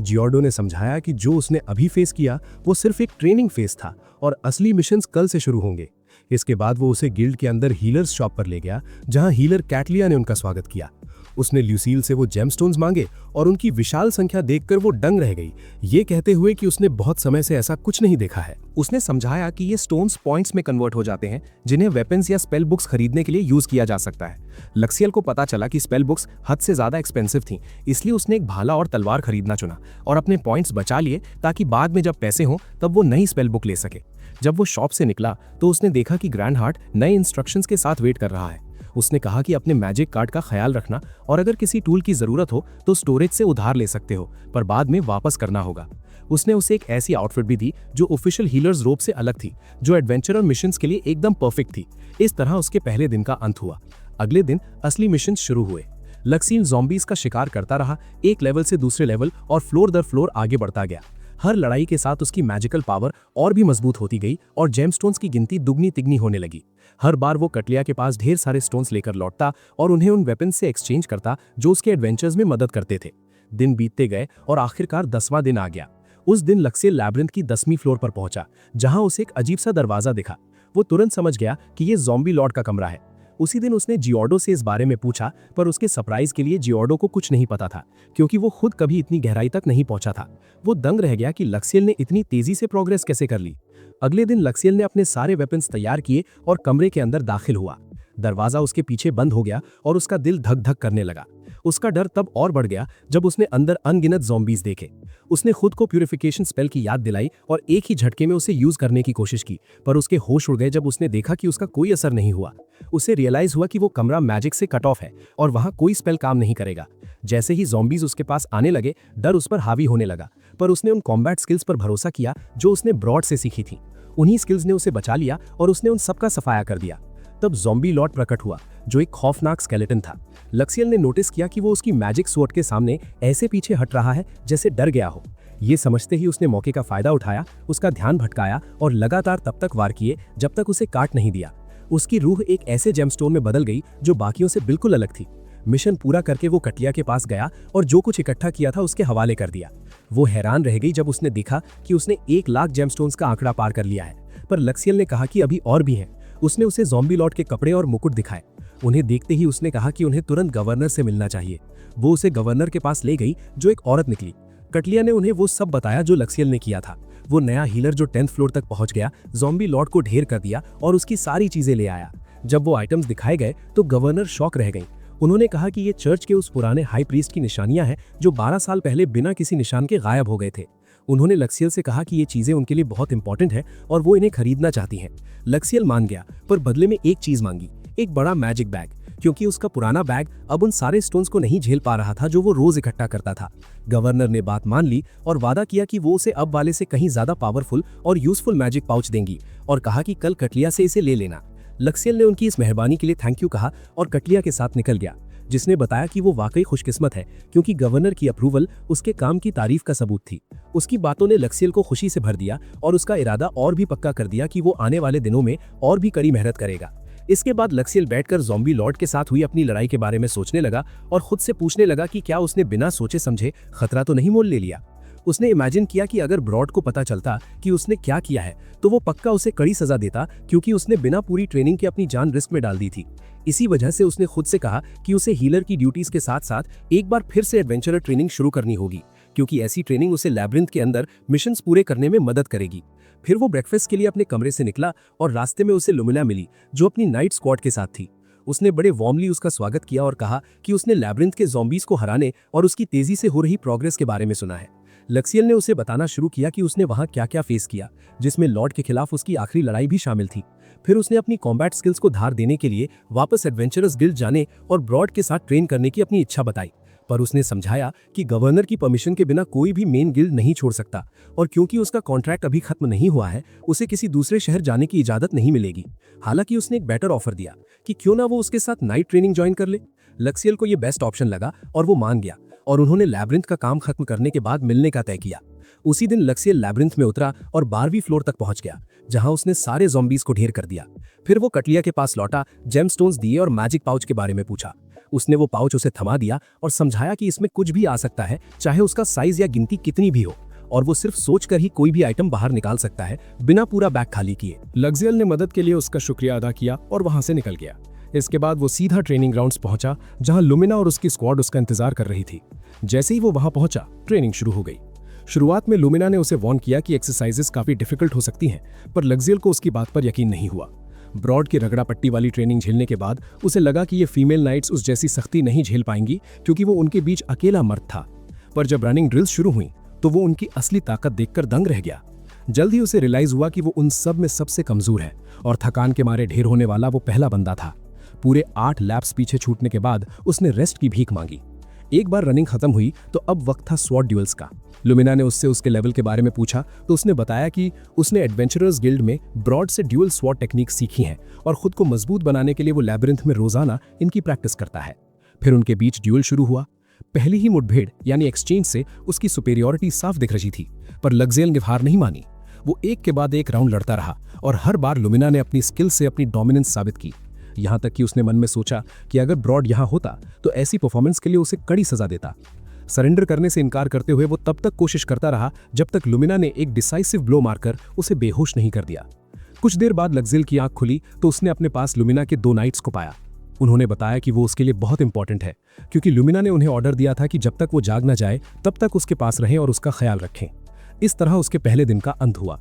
जियोर्डो ने समझाया कि जो उसने अभी फेस किया वो सिर्फ एक ट्रेनिंग फेस था और असली मिशंस कल से शुरू होंगे। इसके बाद वो उसे गिल्ड के अंदर हीलर्स शॉप पर ले गया, जहां हीलर कैटलिया ने उनका स्वागत किया। उसने ल्यूसील से वो जेमस्टोन्स मांगे और उनकी विशाल संख्या देखकर वो दंग रह गई, ये कहते हुए कि उसने बहुत समय से ऐसा कुछ नहीं देखा है। उसने समझाया कि ये स्टोन्स पॉइंट्स में कन्वर्ट हो जाते हैं, जिन्हें वेपन्स या स्पेल बुक्स खरीदने के लिए यूज किया जा सकता है। लक्सियल को पता चला कि स्पेल बुक्स हद से ज्यादा एक्सपेंसिव थीं, इसलिए उसने एक भाला और तलवार खरीदना चुना और अपने पॉइंट्स बचा लिए ताकि बाद में जब पैसे हों तब वो नई स्पेल बुक ले सके। जब वो शॉप से निकला तो उसने देखा कि ग्रैंड हार्ट नए इंस्ट्रक्शंस के साथ वेट कर रहा है। उसने कहा कि अपने मैजिक कार्ड का ख्याल रखना और अगर किसी टूल की जरूरत हो तो स्टोरेज से उधार ले सकते हो, पर बाद में वापस करना होगा। उसने उसे एक ऐसी आउटफिट भी दी जो ऑफिशियल हीलर्स रोब से अलग थी, जो एडवेंचर और मिशंस के लिए एकदम परफेक्ट थी। इस तरह उसके पहले दिन का अंत हुआ। अगले दिन असली मिशन शुरू हुए। लक्सीन ज़ॉम्बीज का शिकार करता रहा, एक लेवल से दूसरे लेवल और फ्लोर दर फ्लोर आगे बढ़ता गया। हर लड़ाई के साथ उसकी मैजिकल पावर और भी मजबूत होती गई और जेमस्टोन्स की गिनती दुगनी तिगनी होने लगी। हर बार वो कटलिया के पास ढेर सारे स्टोन्स लेकर लौटता और उन्हें उन वेपन्स से एक्सचेंज करता जो उसके एडवेंचर्स में मदद करते थे। दिन बीतते गए और आखिरकार 10वां दिन आ गया। उस दिन लक्सियल लैब्रिंथ की 10वीं फ्लोर पर पहुंचा, जहां उसे एक अजीब सा दरवाजा दिखा। वो तुरंत समझ गया कि ये ज़ॉम्बी लॉर्ड का कमरा है। उसी दिन उसने जियोर्डो से इस बारे में पूछा, पर उसके सरप्राइज के लिए जियोर्डो को कुछ नहीं पता था, क्योंकि वो खुद कभी इतनी गहराई तक नहीं पहुंचा था। वो दंग रह गया कि लक्सियल ने इतनी तेजी से प्रोग्रेस कैसे कर ली। अगले दिन लक्सियल ने अपने सारे वेपन्स तैयार किए और कमरे के अंदर दाखिल हुआ। दरवाजा उसके पीछे बंद हो गया और उसका दिल धक धक करने लगा। उसका डर तब और बढ़ गया जब उसने अंदर अनगिनत ज़ॉम्बीज देखे। उसने खुद को प्यूरिफिकेशन स्पेल की याद दिलाई और एक ही झटके में उसे यूज करने की कोशिश की, पर उसके होश उड़ गए जब उसने देखा कि उसका कोई असर नहीं हुआ। उसे रियलाइज हुआ कि वो कमरा मैजिक से कट ऑफ है और वहां कोई स्पेल काम नहीं करेगा। जैसे ही ज़ॉम्बीज उसके पास आने लगे, डर उस पर हावी होने लगा, पर उसने उन कॉम्बैट स्किल्स पर भरोसा किया जो उसने ब्रॉड से सीखी थी। उन्हीं स्किल्स ने उसे बचा लिया और उसने उन सबका सफाया कर दिया। तब ज़ॉम्बी लॉर्ड प्रकट हुआ, जो एक खौफनाक स्केलेटन था। लक्सियल ने नोटिस किया कि वो उसकी मैजिक स्वॉर्ड के सामने ऐसे पीछे हट रहा है जैसे डर गया हो। ये समझते ही उसने मौके का फायदा उठाया, उसका ध्यान भटकाया और लगातार तब तक वार किए जब तक उसे काट नहीं दिया। उसकी रूह एक ऐसे जेमस्टोन में बदल गई जो बाकियों से बिल्कुल अलग थी। मिशन पूरा करके वो कटलिया के पास गया और जो कुछ इकट्ठा किया था उसके हवाले कर दिया। वो हैरान रह गई जब उसने देखा कि उसने 1 लाख जेमस्टोन्स का आंकड़ा पार कर लिया है, पर लक्सियल ने कहा कि अभी और भी हैं। उसने उसे ज़ॉम्बी लॉर्ड के कपड़े और मुकुट दिखाए। उन्हें देखते ही उसने कहा कि उन्हें तुरंत गवर्नर से मिलना चाहिए। वो उसे गवर्नर के पास ले गई, जो एक औरत निकली। कटलिया ने उन्हें वो सब बताया जो लक्सियल ने किया था। वो नया हीलर जो 10th फ्लोर तक पहुंच गया, ज़ॉम्बी लॉर्ड को ढेर कर दिया और उसकी सारी चीजें ले आया। जब वो आइटम्स दिखाए गए तो गवर्नर शॉक रह गई। उन्होंने कहा कि ये चर्च के उस पुराने हाई प्रीस्ट की निशानियां हैं जो 12 साल पहले बिना किसी निशान के गायब हो गए थे। उन्होंने लक्सियल से कहा कि ये चीजें उनके लिए बहुत इंपॉर्टेंट है और वो इन्हें खरीदना चाहती हैं। लक्सियल मान गया, पर बदले में एक चीज मांगी, एक बड़ा मैजिक बैग, क्योंकि उसका पुराना बैग अब उन सारे स्टोन्स को नहीं झेल पा रहा था जो वो रोज इकट्ठा करता था। गवर्नर ने बात मान ली और वादा किया कि वो उसे अब वाले से कहीं ज्यादा पावरफुल और यूजफुल मैजिक पाउच देंगी और कहा कि कल कटलिया से इसे ले लेना। लक्सियल ने उनकी इस मेहरबानी के लिए थैंक यू कहा और कटलिया के साथ निकल गया, जिसने बताया कि वो वाकई खुशकिस्मत है क्योंकि गवर्नर की अप्रूवल उसके काम की तारीफ का सबूत थी। उसकी बातों ने लक्सियल को खुशी से भर दिया और उसका इरादा और भी पक्का कर दिया कि वो आने वाले दिनों में और भी कड़ी मेहनत करेगा। इसके बाद लक्सियल बैठकर ज़ॉम्बी लॉर्ड के साथ हुई अपनी लड़ाई के बारे में सोचने लगा और खुद से पूछने लगा कि क्या उसने बिना सोचे समझे खतरा तो नहीं मोल ले लिया। उसने इमेजिन किया कि अगर ब्रॉड को पता चलता कि उसने क्या किया है तो वो पक्का उसे कड़ी सजा देता, क्योंकि उसने बिना पूरी ट्रेनिंग के अपनी जान रिस्क में डाल दी थी। इसी वजह से उसने खुद से कहा कि उसे हीलर की ड्यूटीज के साथ साथ एक बार फिर से एडवेंचरर ट्रेनिंग शुरू करनी होगी, क्योंकि ऐसी ट्रेनिंग उसे लैब्रिंथ के अंदर मिशंस पूरे करने में मदद करेगी। फिर वो ब्रेकफास्ट के लिए अपने कमरे से निकला और रास्ते में उसे लुमिना मिली, जो अपनी नाइट स्क्वाड के साथ थी। उसने बड़े वार्मली उसका स्वागत किया और कहा कि उसने लैब्रिंथ के ज़ॉम्बीज को हराने और उसकी तेजी से हो रही प्रोग्रेस के बारे में सुना है। लक्सियल ने उसे बताना शुरू किया कि उसने वहां क्या-क्या फेस किया, जिसमें लॉर्ड के खिलाफ उसकी आखिरी लड़ाई भी शामिल थी। फिर उसने अपनी कॉम्बैट स्किल्स को धार देने के लिए वापस एडवेंचरस गिल्ड जाने और ब्रॉड के साथ ट्रेन करने की अपनी इच्छा बताई, पर उसने समझाया कि गवर्नर की परमिशन के बिना कोई भी मेन गिल्ड नहीं छोड़ सकता, और क्योंकि उसका कॉन्ट्रैक्ट अभी खत्म नहीं हुआ है, उसे किसी दूसरे शहर जाने की इजाजत नहीं मिलेगी। हालांकि उसने एक बेटर ऑफर दिया कि क्यों ना वो उसके साथ नाइट ट्रेनिंग ज्वाइन कर ले। लक्सियल को ये बेस्ट ऑप्शन लगा और वो मान गया, और उन्होंने लैब्रिंथ का काम खत्म करने के बाद मिलने का तय किया। उसी दिन लक्सियल लैब्रिंथ में उतरा और 12वीं फ्लोर तक पहुंच गया, जहां उसने सारे ज़ॉम्बीज को ढेर कर दिया। फिर वो कटलिया के पास लौटा, जेमस्टोन्स दिए और मैजिक पाउच के बारे में पूछा। उसने वो पाउच उसे थमा दिया और समझाया कि इसमें कुछ भी आ सकता है, चाहे उसका साइज या गिनती कितनी भी हो, और वो सिर्फ सोचकर ही कोई भी आइटम बाहर निकाल सकता है, बिना पूरा बैग खाली किए। लक्सियल ने मदद के लिए उसका शुक्रिया अदा किया और वहां से निकल गया। इसके बाद वो सीधा ट्रेनिंग ग्राउंड्स पहुंचा, जहां लुमिना और उसकी स्क्वाड उसका इंतजार कर रही थी। जैसे ही वो वहां पहुंचा, ट्रेनिंग शुरू हो गई। शुरुआत में लुमिना ने उसे वार्न किया कि एक्सरसाइजेस काफी डिफिकल्ट हो सकती हैं, पर लक्सियल को उसकी बात पर यकीन नहीं हुआ। ब्रॉड की रगड़ा पट्टी वाली ट्रेनिंग झेलने के बाद उसे लगा कि ये फीमेल नाइट्स उस जैसी सख्ती नहीं झेल पाएंगी, क्योंकि वो उनके बीच अकेला मर्द था। पर जब रनिंग ड्रिल्स शुरू हुई तो वो उनकी असली ताकत देखकर दंग रह गया। जल्द ही उसे रियलाइज हुआ कि वो उन सब में सबसे कमजोर है, और थकान के मारे ढेर होने वाला वो पहला बंदा था। पूरे 8 लैप्स पीछे छूटने के बाद उसने रेस्ट की भीख मांगी। एक बार रनिंग खत्म हुई तो अब वक्त था स्वॉर्ड ड्यूल्स का। लुमिना ने उससे उसके लेवल के बारे में पूछा तो उसने बताया कि उसने एडवेंचरर्स गिल्ड में ब्रॉड से ड्यूल स्वॉर्ड टेक्निक सीखी हैं, और खुद को मजबूत बनाने के लिए वो लैबिरिंथ में रोजाना इनकी प्रैक्टिस करता है। फिर उनके बीच ड्यूल शुरू हुआ। पहली ही मुठभेड़ यानी एक्सचेंज से उसकी सुपेरियोरिटी साफ दिख रही थी, पर लक्सियल ने हार नहीं मानी। वो एक के बाद एक राउंड लड़ता रहा, और हर बार लुमिना ने अपनी स्किल से अपनी डोमिनेंस साबित की। यहां तक कि उसने मन में सोचा कि अगर ब्रॉड यहां होता तो ऐसी परफॉर्मेंस के लिए उसे कड़ी सजा देता। सरेंडर करने से इनकार करते हुए वो तब तक कोशिश करता रहा जब तक लुमिना ने एक डिसाइसिव ब्लो मारकर उसे बेहोश नहीं कर दिया। कुछ देर बाद लक्सियल की आंख खुली तो उसने अपने पास लुमिना के 2 नाइट्स को पाया। उन्होंने बताया कि वो उसके लिए बहुत इंपॉर्टेंट है, क्योंकि लुमिना ने उन्हें ऑर्डर दिया था कि जब तक वो जाग न जाए तब तक उसके पास रहें और उसका ख्याल रखें। इस तरह उसके पहले दिन का अंत हुआ।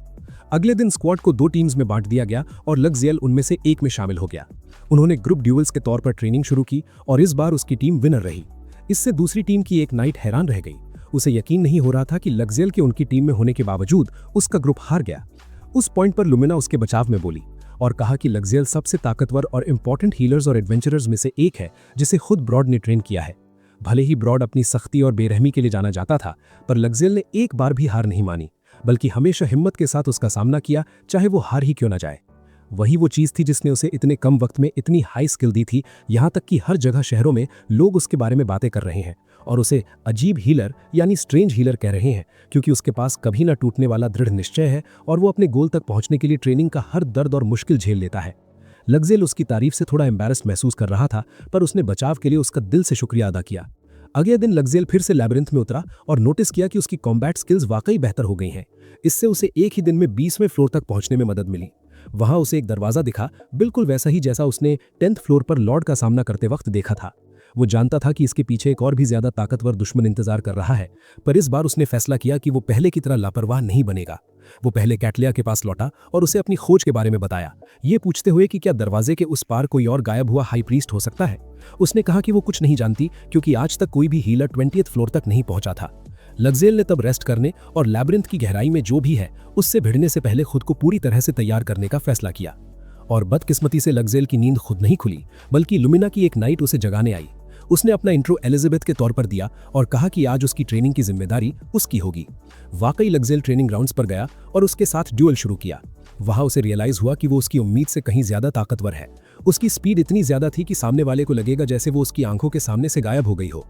अगले दिन स्क्वाड को 2 टीम्स में बांट दिया गया और लक्सियल उनमें से एक में शामिल हो गया। उन्होंने ग्रुप ड्यूल्स के तौर पर ट्रेनिंग शुरू की, और इस बार उसकी टीम विनर रही। इससे दूसरी टीम की एक नाइट हैरान रह गई। उसे यकीन नहीं हो रहा था कि लक्सियल के उनकी टीम में होने के बावजूद उसका ग्रुप हार गया। उस पॉइंट पर लुमिना उसके बचाव में बोली और कहा कि लक्सियल सबसे ताकतवर और इंपॉर्टेंट हीलर्स और एडवेंचरर्स में से एक है, जिसे खुद ब्रॉड ने ट्रेन किया है। भले ही ब्रॉड अपनी सख्ती और बेरहमी के लिए जाना जाता था, पर लक्सियल ने एक बार भी हार नहीं मानी, बल्कि हमेशा हिम्मत के साथ उसका सामना किया, चाहे वो हार ही क्यों ना जाए। वही वो चीज थी जिसने उसे इतने कम वक्त में इतनी हाई स्किल दी थी, यहां तक कि हर जगह शहरों में लोग उसके बारे में बातें कर रहे हैं और उसे अजीब हीलर यानी स्ट्रेंज हीलर कह रहे हैं, क्योंकि उसके पास कभी ना टूटने वाला दृढ़ निश्चय है और वो अपने गोल तक पहुंचने के लिए ट्रेनिंग का हर दर्द और मुश्किल झेल लेता है। लक्सियल उसकी तारीफ से थोड़ा एम्बैरेस्ड महसूस कर रहा था, पर उसने बचाव के लिए उसका दिल से शुक्रिया अदा किया। अगले दिन लक्सियल फिर से लैबिरिंथ में उतरा और नोटिस किया कि उसकी कॉम्बैट स्किल्स वाकई बेहतर हो गई हैं। इससे उसे एक ही दिन में 20वें फ्लोर तक पहुंचने में मदद मिली। वहां उसे एक दरवाजा दिखा, बिल्कुल वैसा ही जैसा उसने 10th फ्लोर पर लॉर्ड का सामना करते वक्त देखा था। वो जानता था कि इसके पीछे एक और भी ज्यादा ताकतवर दुश्मन इंतजार कर रहा है, पर इस बार उसने फैसला किया कि वो पहले की तरह लापरवाह नहीं बनेगा। वो पहले कैटलिया के पास लौटा और उसे अपनी खोज के बारे में बताया, ये पूछते हुए कि क्या दरवाजे के उस पार कोई और गायब हुआ हाई प्रीस्ट हो सकता है। उसने कहा कि वो कुछ नहीं जानती, क्योंकि आज तक कोई भी हीलर 20th फ्लोर तक नहीं पहुंचा था। लक्सियल ने तब रेस्ट करने और लैबिरिंथ की गहराई में जो भी है उससे भिड़ने से पहले खुद को पूरी तरह से तैयार करने का फैसला किया। और बदकिस्मती से लक्सियल की नींद खुद नहीं खुली, बल्कि लुमिना की एक नाइट उसे जगाने आई। उसने अपना इंट्रो एलिजाबेथ के तौर पर दिया और कहा कि आज उसकी ट्रेनिंग की जिम्मेदारी उसकी होगी। वाकई लक्सियल ट्रेनिंग ग्राउंड्स पर गया और उसके साथ ड्यूल शुरू किया। वहां उसे रियलाइज हुआ कि वो उसकी उम्मीद से कहीं ज्यादा ताकतवर है। उसकी स्पीड इतनी ज्यादा थी कि सामने वाले को लगेगा जैसे वो उसकी आंखों के सामने से गायब हो गई हो।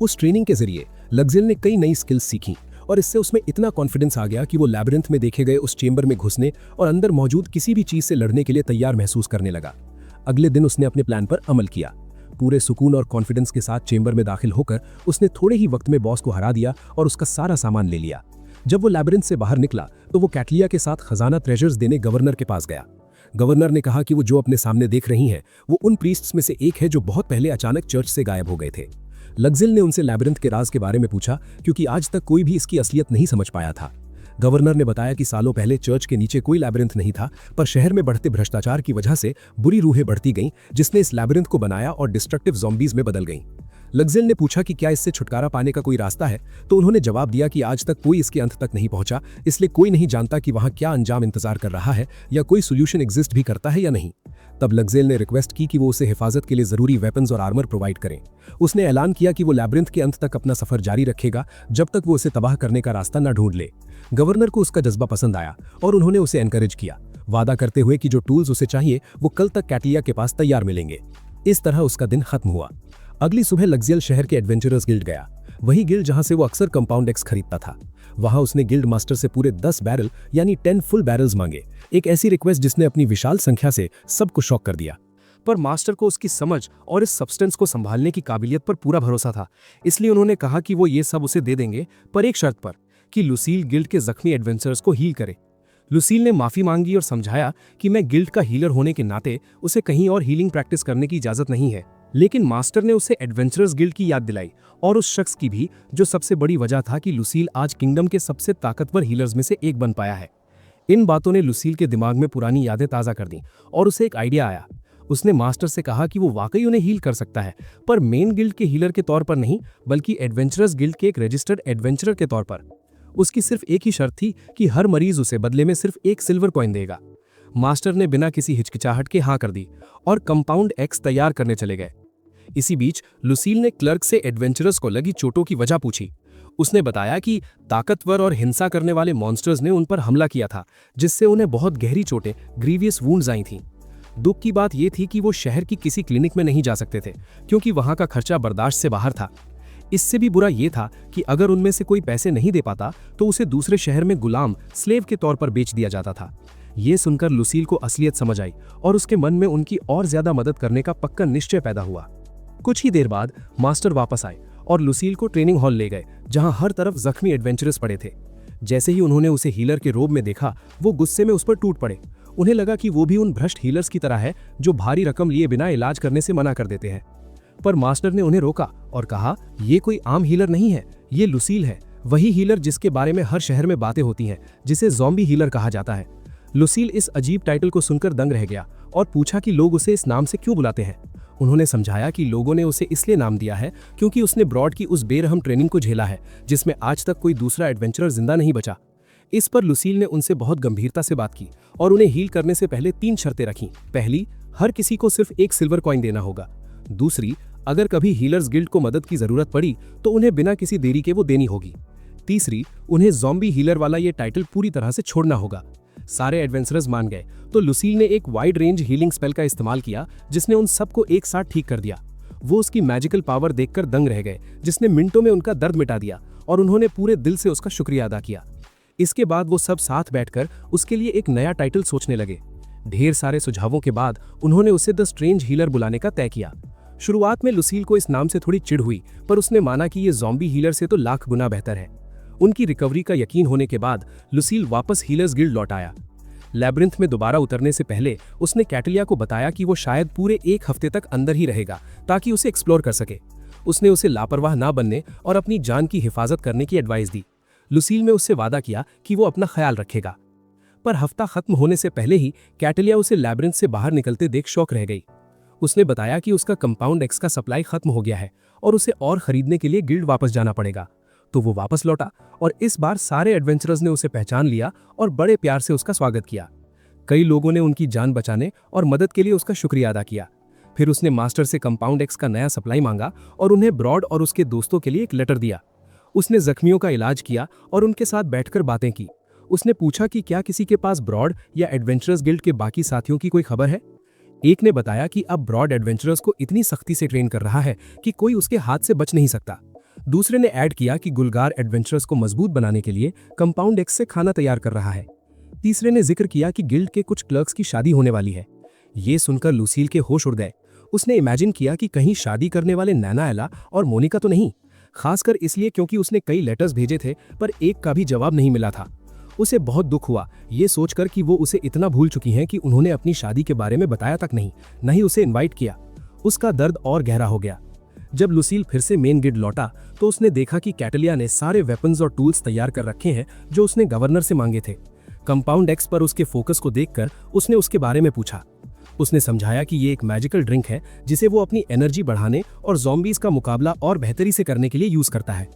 उस ट्रेनिंग के जरिए लक्सियल ने कई नई स्किल्स सीखी और इससे उसमें इतना कॉन्फिडेंस आ गया कि वो लैबिरिंथ में देखे गए उस चेंबर में घुसने और अंदर मौजूद किसी भी चीज से लड़ने के लिए तैयार महसूस करने लगा। अगले दिन उसने अपने प्लान पर अमल किया। पूरे सुकून और कॉन्फिडेंस के साथ चेंबर में दाखिल होकर उसने थोड़े ही वक्त में बॉस को हरा दिया और उसका सारा सामान ले लिया। जब वो लैबिरिंथ से बाहर निकला तो वो कैटलिया के साथ खजाना ट्रेजर्स देने गवर्नर के पास गया। गवर्नर ने कहा कि वो जो अपने सामने देख रही हैं वो उन प्रीस्ट्स में से एक है जो बहुत पहले अचानक चर्च से गायब हो गए थे। लग्जिल ने उनसे लैबिरिंथ के राज के बारे में पूछा, क्योंकि आज तक कोई भी इसकी असलियत नहीं समझ पाया था। गवर्नर ने बताया कि सालों पहले चर्च के नीचे कोई लैबिरिंथ नहीं था, पर शहर में बढ़ते भ्रष्टाचार की वजह से बुरी रूहें बढ़ती गईं, जिसने इस लैबिरिंथ को बनाया और डिस्ट्रक्टिव ज़ॉम्बीज में बदल गईं। लग्जिल ने पूछा कि क्या इससे छुटकारा पाने का कोई रास्ता है, तो उन्होंने जवाब दिया कि आज तक कोई इसके अंत तक नहीं पहुंचा, इसलिए कोई नहीं जानता कि वहां क्या अंजाम इंतजार कर रहा है या कोई सोल्यूशन एग्जिस्ट भी करता है या नहीं। तब लग्जिल ने रिक्वेस्ट की कि वो उसे हिफाजत के लिए जरूरी वेपन्स और आर्मर प्रोवाइड करें। उसने ऐलान किया कि वो लैबिरिंथ के अंत तक अपना सफर जारी रखेगा जब तक वो उसे तबाह करने का रास्ता न ढूंढ ले। गवर्नर को उसका जज्बा पसंद आया और उन्होंने उसे एनकरेज किया, वादा करते हुए कि जो टूल्स उसे चाहिए वो कल तक कैटलिया के पास तैयार मिलेंगे। इस तरह उसका दिन खत्म हुआ। अगली सुबह लग्जिल शहर के एडवेंचरर्स गिल्ड गया, वही गिल्ड जहां से वो अक्सर कंपाउंड एक्स खरीदता था। वहां उसने गिल्ड मास्टर से पूरे 10 बैरल यानी 10 फुल बैरल्स मांगे, एक ऐसी रिक्वेस्ट जिसने अपनी विशाल संख्या से सबको शॉक कर दिया। पर मास्टर को उसकी समझ और इस सब्सटेंस को संभालने की काबिलियत पर पूरा भरोसा था, इसलिए उन्होंने कहा कि वो ये सब उसे दे देंगे, पर एक शर्त पर, कि लुसील गिल्ड के जख्मी एडवेंचरर्स को हील करे। लुसील ने माफी मांगी और समझाया कि मैं गिल्ड का हीलर होने के नाते उसे कहीं और हीलिंग प्रैक्टिस करने की इजाजत नहीं है। लेकिन मास्टर ने उसे एडवेंचरर्स गिल्ड की याद दिलाई, और उस शख्स की भी जो सबसे बड़ी वजह था कि लुसील आज किंगडम के सबसे ताकतवर हीलर्स में से एक बन पाया है। इन बातों ने लुसील के दिमाग में पुरानी यादें ताज़ा कर दी और उसे एक आइडिया आया। उसने मास्टर से कहा कि वो वाकई उन्हें हील कर सकता है, पर मेन गिल्ड के हीलर के तौर पर नहीं, बल्कि एडवेंचरर्स गिल्ड के एक रजिस्टर्ड एडवेंचरर के तौर पर। उसकी सिर्फ एक ही शर्त थी कि हर मरीज उसे बदले में सिर्फ 1 सिल्वर कॉइन देगा। मास्टर ने बिना किसी हिचकिचाहट के हाँ कर दी और कंपाउंड एक्स तैयार करने चले गए। इसी बीच लुसील ने क्लर्क से एडवेंचरर्स को लगी चोटों की वजह पूछी। उसने बताया कि ताकतवर और हिंसा करने वाले मॉन्स्टर्स ने उन पर हमला किया था, जिससे उन्हें बहुत गहरी चोटें, ग्रीवियस वुंड्स आई थीं। दुख की बात यह थी कि वो शहर की किसी क्लिनिक में नहीं जा सकते थे, क्योंकि वहां का खर्चा बर्दाश्त से बाहर था। इससे भी बुरा यह था कि अगर उनमें से कोई पैसे नहीं दे पाता तो उसे दूसरे शहर में गुलाम, स्लेव के तौर पर बेच दिया जाता था। ये सुनकर लुसील को असलियत समझ आई और उसके मन में उनकी और ज्यादा मदद करने का पक्का निश्चय पैदा हुआ। कुछ ही देर बाद मास्टर वापस आए और लुसील को ट्रेनिंग हॉल ले गए, जहां हर तरफ जख्मी एडवेंचरर्स पड़े थे। जैसे ही उन्होंने उसे हीलर के रोब में देखा, वो गुस्से में उस पर टूट पड़े। उन्हें लगा कि वो भी उन भ्रष्ट हीलर्स की तरह है जो भारी रकम लिए बिना इलाज करने से मना कर देते हैं। पर मास्टर ने उन्हें रोका और कहा, ये कोई आम हीलर नहीं है, ये लुसील है, वही हीलर जिसके बारे में हर शहर में बातें होती हैं, जिसे ज़ॉम्बी हीलर कहा जाता है। लुसील इस अजीब टाइटल को सुनकर दंग रह गया और पूछा कि लोग उसे इस नाम से क्यों बुलाते हैं। उन्होंने समझाया कि लोगों ने उसे इसलिए नाम दिया है क्योंकि उसने ब्रॉड की उस बेरहम ट्रेनिंग को झेला है, जिसमें आज तक कोई दूसरा एडवेंचरर जिंदा नहीं बचा। इस पर लुसील ने उनसे बहुत गंभीरता से बात की और उन्हें हील करने से पहले 3 शर्तें रखीं। पहली, हर किसी को सिर्फ 1 सिल्वर कॉइन देना होगा। दूसरी, अगर कभी हीलर्स गिल्ड को मदद की जरूरत पड़ी तो उन्हें बिना किसी देरी के वो देनी होगी। तीसरी, उन्हें ज़ॉम्बी हीलर वाला ये टाइटल पूरी तरह से छोड़ना होगा। सारे एडवेंचरर्स मान गए तो लुसील ने एक वाइड रेंज हीलिंग स्पेल का इस्तेमाल किया, जिसने उन सबको एक साथ ठीक कर दिया। वो उसकी मैजिकल पावर देखकर दंग रह गए, जिसने मिनटों में उनका दर्द मिटा दिया और उन्होंने पूरे दिल से उसका शुक्रिया अदा किया। इसके बाद वो सब साथ बैठकर उसके लिए एक नया टाइटल सोचने लगे। ढेर सारे सुझावों के बाद उन्होंने उसे द स्ट्रेंज हीलर बुलाने का तय किया। शुरुआत में लुसील को इस नाम से थोड़ी चिढ़ हुई, पर उसने माना कि ये ज़ॉम्बी हीलर से तो लाख गुना बेहतर है। उनकी रिकवरी का यकीन होने के बाद लुसील वापस हीलर्स गिल्ड लौट आया। लैब्रिंथ में दोबारा उतरने से पहले उसने कैटलिया को बताया कि वो शायद पूरे 1 हफ्ते तक अंदर ही रहेगा ताकि उसे एक्सप्लोर कर सके। उसने उसे लापरवाह ना बनने और अपनी जान की हिफाजत करने की एडवाइस दी। लुसील ने उससे वादा किया कि वो अपना ख्याल रखेगा। पर हफ्ता खत्म होने से पहले ही कैटलिया उसे लैब्रिंथ से बाहर निकलते देख शौक रह गई। उसने बताया कि उसका कंपाउंड एक्स का सप्लाई खत्म हो गया है और उसे और खरीदने के लिए गिल्ड वापस जाना पड़ेगा। तो वो वापस लौटा और इस बार सारे एडवेंचरर्स ने उसे पहचान लिया और बड़े प्यार से उसका स्वागत किया। कई लोगों ने उनकी जान बचाने और मदद के लिए उसका शुक्रिया अदा किया। फिर उसने मास्टर से कंपाउंड एक्स का नया सप्लाई मांगा और उन्हें ब्रॉड और उसके दोस्तों के लिए एक लेटर दिया। उसने जख्मियों का इलाज किया और उनके साथ बैठकर बातें की। उसने पूछा कि क्या किसी के पास ब्रॉड या एडवेंचरर्स गिल्ड के बाकी साथियों की कोई खबर है। एक ने बताया कि अब ब्रॉड एडवेंचरर्स को इतनी सख्ती से ट्रेन कर रहा है कि कोई उसके हाथ से बच नहीं सकता। दूसरे ने ऐड किया कि गुलगार एडवेंचरर्स को मजबूत बनाने के लिए कंपाउंड एक्स से खाना तैयार कर रहा है। तीसरे ने जिक्र किया कि गिल्ड के कुछ क्लर्क्स की शादी होने वाली है। ये सुनकर लुसील के होश उड़ गए। उसने इमेजिन किया कि कहीं शादी करने वाले नैना एला और मोनिका तो नहीं, खासकर इसलिए क्योंकि उसने कई लेटर्स भेजे थे पर एक का भी जवाब नहीं मिला था। उसे बहुत दुख हुआ ये सोचकर कि वो उसे इतना भूल चुकी हैं कि उन्होंने अपनी शादी के बारे में बताया तक नहीं, न ही उसे इनवाइट किया। उसका दर्द और गहरा हो गया। जब लुसील फिर से मेन गेट लौटा तो उसने देखा कि कैटलिया ने सारे वेपन्स और टूल्स तैयार कर रखे हैं जो उसने गवर्नर से मांगे थे। कंपाउंड एक्स पर उसके फोकस को देखकर उसने उसके बारे में पूछा। उसने समझाया कि ये एक मैजिकल ड्रिंक है जिसे वो अपनी एनर्जी बढ़ाने और ज़ॉम्बीज का मुकाबला और बेहतरी से करने के लिए यूज करता है।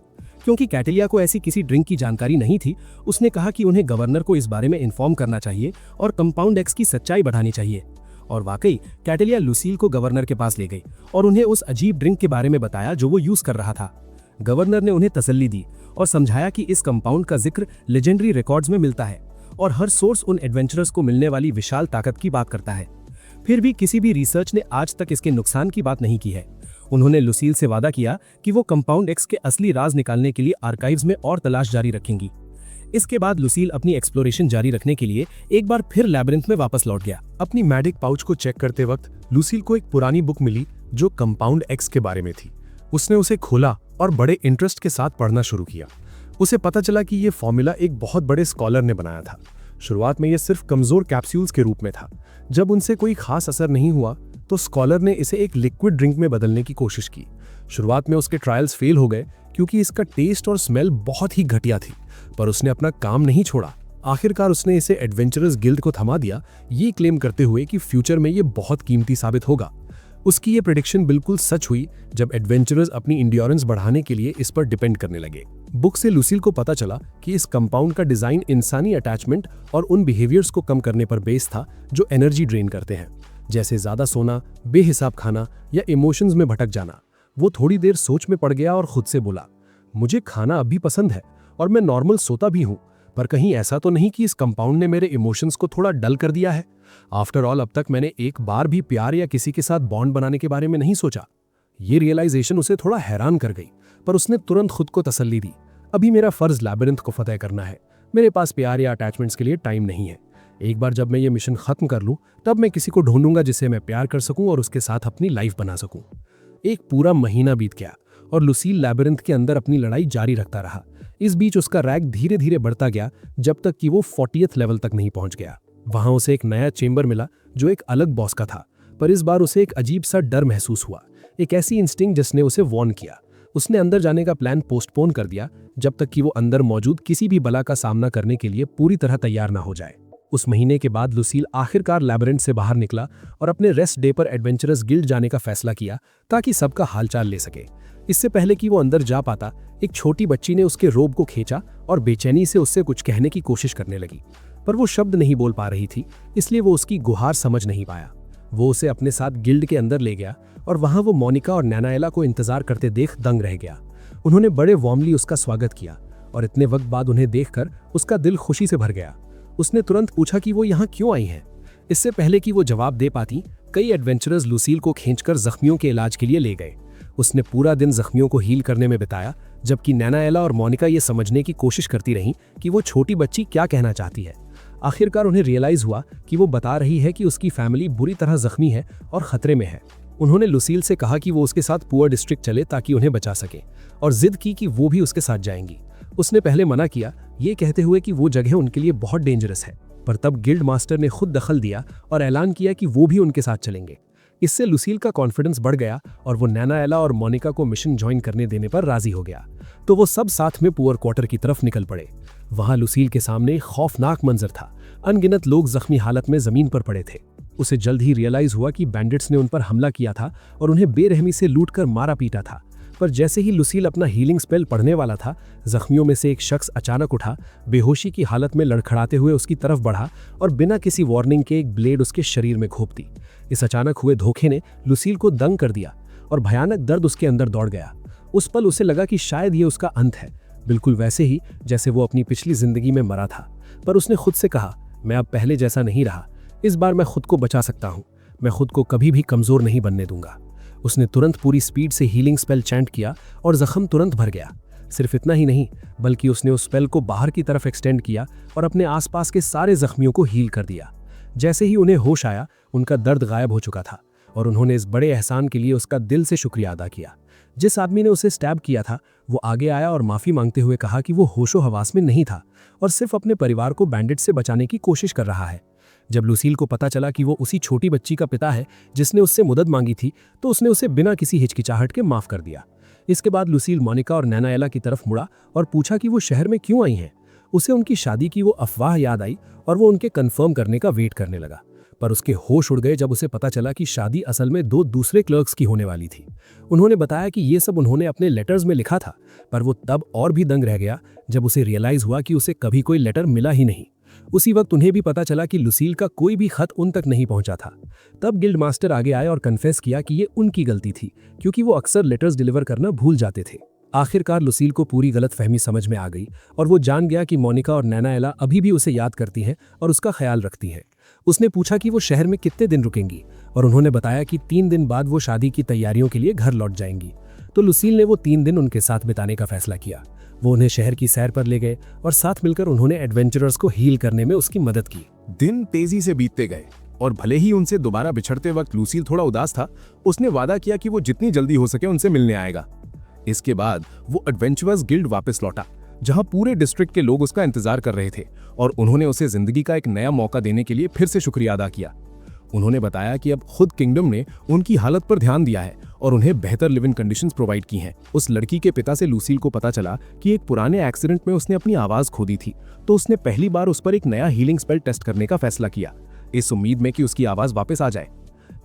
क्योंकि कैटलिया को ऐसी किसी ड्रिंक की जानकारी नहीं थी, उसने कहा कि उन्हें गवर्नर को इस बारे में इन्फॉर्म करना चाहिए और कंपाउंड एक्स की सच्चाई बढ़ानी चाहिए। और वाकई कैटलिया लुसील को गवर्नर के पास ले गई और उन्हें उस अजीब ड्रिंक के बारे में बताया जो वो यूज कर रहा था। गवर्नर ने उन्हें तसल्ली दी और समझाया कि इस कंपाउंड का जिक्र लेजेंडरी रिकॉर्ड्स में मिलता है और हर सोर्स उन एडवेंचरर्स को मिलने वाली विशाल ताकत की बात करता है। फिर भी किसी भी रिसर्च ने आज तक इसके नुकसान की बात नहीं की है। उन्होंने लुसील से वादा किया कि वो कंपाउंड एक्स के असली राज निकालने के लिए आर्काइव्स में और तलाश जारी रखेंगी। इसके बाद लुसील अपनी एक्सप्लोरेशन जारी रखने के लिए एक बार फिर लैबिरिंथ में वापस लौट गया। अपनी मैडिक पाउच को चेक करते वक्त लुसील को एक पुरानी बुक मिली जो कंपाउंड एक्स के बारे में थी। उसने उसे खोला और बड़े इंटरेस्ट के साथ पढ़ना शुरू किया। उसे पता चला कि ये फॉर्मूला एक बहुत बड़े स्कॉलर ने बनाया था। शुरुआत में ये सिर्फ कमजोर कैप्सूल्स के रूप में था। जब उनसे कोई खास असर नहीं हुआ तो स्कॉलर ने इसे एक लिक्विड ड्रिंक में बदलने की कोशिश की। शुरुआत में उसके ट्रायल्स फेल हो गए क्योंकि इसका टेस्ट और स्मेल बहुत ही घटिया थी, पर उसने अपना काम नहीं छोड़ा। आखिरकार उसने इसे एडवेंचरर्स गिल्ड को थमा दिया, ये क्लेम करते हुए कि फ्यूचर में ये बहुत कीमती साबित होगा। उसकी ये प्रेडिक्शन बिल्कुल सच हुई जब एडवेंचरर्स अपनी इंड्योरेंस बढ़ाने के लिए इस पर डिपेंड करने लगे। बुक से लुसील को पता चला कि इस कंपाउंड का डिजाइन इंसानी अटैचमेंट और उन बिहेवियर्स को कम करने पर बेस था जो एनर्जी ड्रेन करते हैं, जैसे ज्यादा सोना, बेहिसाब खाना या इमोशंस में भटक जाना। वो थोड़ी देर सोच में पड़ गया और खुद से बोला, मुझे खाना अब भी पसंद है और मैं नॉर्मल सोता भी हूँ, पर कहीं ऐसा तो नहीं कि इस कंपाउंड ने मेरे इमोशंस को थोड़ा डल कर दिया है। आफ्टर ऑल अब तक मैंने एक बार भी प्यार या किसी के साथ बॉन्ड बनाने के बारे में नहीं सोचा। ये रियलाइजेशन उसे थोड़ा हैरान कर गई, पर उसने तुरंत खुद को तसल्ली दी, अभी मेरा फर्ज लैबिरिंथ को फतेह करना है, मेरे पास प्यार या अटैचमेंट्स के लिए टाइम नहीं है। एक बार जब मैं ये मिशन खत्म कर लूं तब मैं किसी को ढूंढूंगा जिसे मैं प्यार कर सकूं और उसके साथ अपनी लाइफ बना सकूं। एक पूरा महीना बीत गया और लुसील लैबिरिंथ के अंदर अपनी लड़ाई जारी रखता रहा। इस बीच उसका रैंक धीरे धीरे बढ़ता गया जब तक कि वो 40th लेवल तक नहीं पहुंच गया। वहां उसे एक नया चेंबर मिला जो एक अलग बॉस का था, पर इस बार उसे एक अजीब सा डर महसूस हुआ, एक ऐसी इंस्टिंक्ट जिसने उसे वॉर्न किया। उसने अंदर जाने का प्लान पोस्टपोन कर दिया जब तक कि वो अंदर मौजूद किसी भी बला का सामना करने के लिए पूरी तरह तैयार ना हो जाए। उस महीने के बाद लुसील आखिरकार लैबिरिंथ से बाहर निकला और अपने रेस्ट डे पर एडवेंचरर्स गिल्ड जाने का फैसला किया ताकि सबका हालचाल ले सके। इससे पहले कि वो अंदर जा पाता, एक छोटी बच्ची ने उसके रोब को खींचा और बेचैनी से उससे कुछ कहने की कोशिश करने लगी, पर वो शब्द नहीं बोल पा रही थी, इसलिए वो उसकी गुहार समझ नहीं पाया। वो उसे अपने साथ गिल्ड के अंदर ले गया और वहां वो मोनिका और नैनाएला को इंतजार करते देख दंग रह गया। उन्होंने बड़े वार्मली उसका स्वागत किया और इतने वक्त बाद उन्हें देखकर उसका दिल खुशी से भर गया। उसने तुरंत पूछा कि वो यहाँ क्यों आई हैं। इससे पहले कि वो जवाब दे पाती, कई एडवेंचरर्स लुसील को खींचकर जख्मियों के इलाज के लिए ले गए। उसने पूरा दिन जख्मियों को हील करने में बिताया, जबकि नैनाएला और मोनिका ये समझने की कोशिश करती रहीं कि वो छोटी बच्ची क्या कहना चाहती है। आखिरकार उन्हें रियलाइज हुआ कि वो बता रही है कि उसकी फैमिली बुरी तरह जख्मी है और खतरे में है। उन्होंने लुसील से कहा कि वो उसके साथ पुअर डिस्ट्रिक्ट चले ताकि उन्हें बचा सके, और जिद की कि वो भी उसके साथ जाएंगी। उसने पहले मना किया, ये कहते हुए कि वो जगह उनके लिए बहुत डेंजरस है, पर तब गिल्ड मास्टर ने खुद दखल दिया और ऐलान किया कि वो भी उनके साथ चलेंगे। इससे लुसील का कॉन्फिडेंस बढ़ गया और वो नैनाएला और मोनिका को मिशन ज्वाइन करने देने पर राजी हो गया। तो वो सब साथ में पुअर क्वार्टर की तरफ निकल पड़े। वहां लुसील के सामने खौफनाक मंजर था। अनगिनत लोग जख्मी हालत में जमीन पर पड़े थे। उसे जल्द ही रियलाइज हुआ कि बैंडिट्स ने उन पर हमला किया था और उन्हें बेरहमी से लूटकर मारा पीटा था। पर जैसे ही लुसील अपना हीलिंग स्पेल पढ़ने वाला था, जख्मियों में से एक शख्स अचानक उठा, बेहोशी की हालत में लड़खड़ाते हुए उसकी तरफ बढ़ा और बिना किसी वार्निंग के एक ब्लेड उसके शरीर में घोंप दी। इस अचानक हुए धोखे ने लुसील को दंग कर दिया और भयानक दर्द उसके अंदर दौड़ गया। उस पल उसे लगा कि शायद ये उसका अंत है, बिल्कुल वैसे ही जैसे वो अपनी पिछली जिंदगी में मरा था। पर उसने खुद से कहा, मैं अब पहले जैसा नहीं रहा, इस बार मैं खुद को बचा सकता हूँ, मैं खुद को कभी भी कमजोर नहीं बनने दूंगा। उसने तुरंत पूरी स्पीड से हीलिंग स्पेल चैंट किया और जख्म तुरंत भर गया। सिर्फ इतना ही नहीं, बल्कि उसने उस स्पेल को बाहर की तरफ एक्सटेंड किया और अपने आसपास के सारे जख्मियों को हील कर दिया। जैसे ही उन्हें होश आया, उनका दर्द गायब हो चुका था और उन्होंने इस बड़े एहसान के लिए उसका दिल से शुक्रिया अदा किया। जिस आदमी ने उसे स्टैब किया था, वो आगे आया और माफी मांगते हुए कहा कि वो होशो हवास में नहीं था और सिर्फ अपने परिवार को बैंडिट से बचाने की कोशिश कर रहा है। जब लुसील को पता चला कि वो उसी छोटी बच्ची का पिता है जिसने उससे मदद मांगी थी, तो उसने उसे बिना किसी हिचकिचाहट के माफ कर दिया। इसके बाद लुसील मोनिका और नैनाएला की तरफ मुड़ा और पूछा कि वो शहर में क्यों आई हैं। उसे उनकी शादी की वो अफवाह याद आई और वो उनके कंफर्म करने का वेट करने लगा। पर उसके होश उड़ गए जब उसे पता चला कि शादी असल में 2 दूसरे क्लर्क्स की होने वाली थी। उन्होंने बताया कि ये सब उन्होंने अपने लेटर्स में लिखा था, पर वो तब और भी दंग रह गया जब उसे रियलाइज हुआ कि उसे कभी कोई लेटर मिला ही नहीं। उसी वक्त उन्हें भी पता चला कि लुसील का कोई भी खत उन तक नहीं पहुंचा था। तब गिल्ड मास्टर आगे आए और कन्फेस किया कि ये उनकी गलती थी, क्योंकि वो अक्सर लेटर्स डिलीवर करना भूल जाते थे। आखिरकार लुसील को पूरी गलतफहमी समझ में आ गई और वो जान गया कि मोनिका और नैनाएला अभी भी उसे याद करती हैं और उसका ख्याल रखती हैं। उसने पूछा कि वो शहर में कितने दिन रुकेंगी और उन्होंने बताया कि 3 दिन बाद वो शादी की तैयारियों के लिए घर लौट जाएंगी। तो लुसील ने वो 3 दिन उनके साथ बिताने का फैसला किया। वो उन्हें शहर की सैर पर ले गए और साथ मिलकर उन्होंने एडवेंचरर्स को हील करने में उसकी मदद की। दिन तेजी से बीतते गए और भले ही उनसे दोबारा बिछड़ते वक्त लुसील थोड़ा उदास था, उसने वादा किया कि वो जितनी जल्दी हो सके उनसे मिलने आएगा। इसके बाद वो एडवेंचरर्स गिल्ड वापस लौटा, जहां पूरे डिस्ट्रिक्ट के लोग उसका इंतजार कर रहे थे और उन्होंने उसे जिंदगी का एक नया मौका देने के लिए फिर से शुक्रिया अदा किया। उन्होंने बताया कि अब खुद किंगडम ने उनकी हालत पर ध्यान दिया है और उन्हें बेहतर लिविंग कंडीशंस प्रोवाइड की हैं। उस लड़की के पिता से लुसील को पता चला कि एक पुराने एक्सीडेंट में उसने अपनी आवाज खो दी थी, तो उसने पहली बार उस पर एक नया हीलिंग स्पेल टेस्ट करने का फैसला किया, इस उम्मीद में कि उसकी आवाज वापस आ जाए।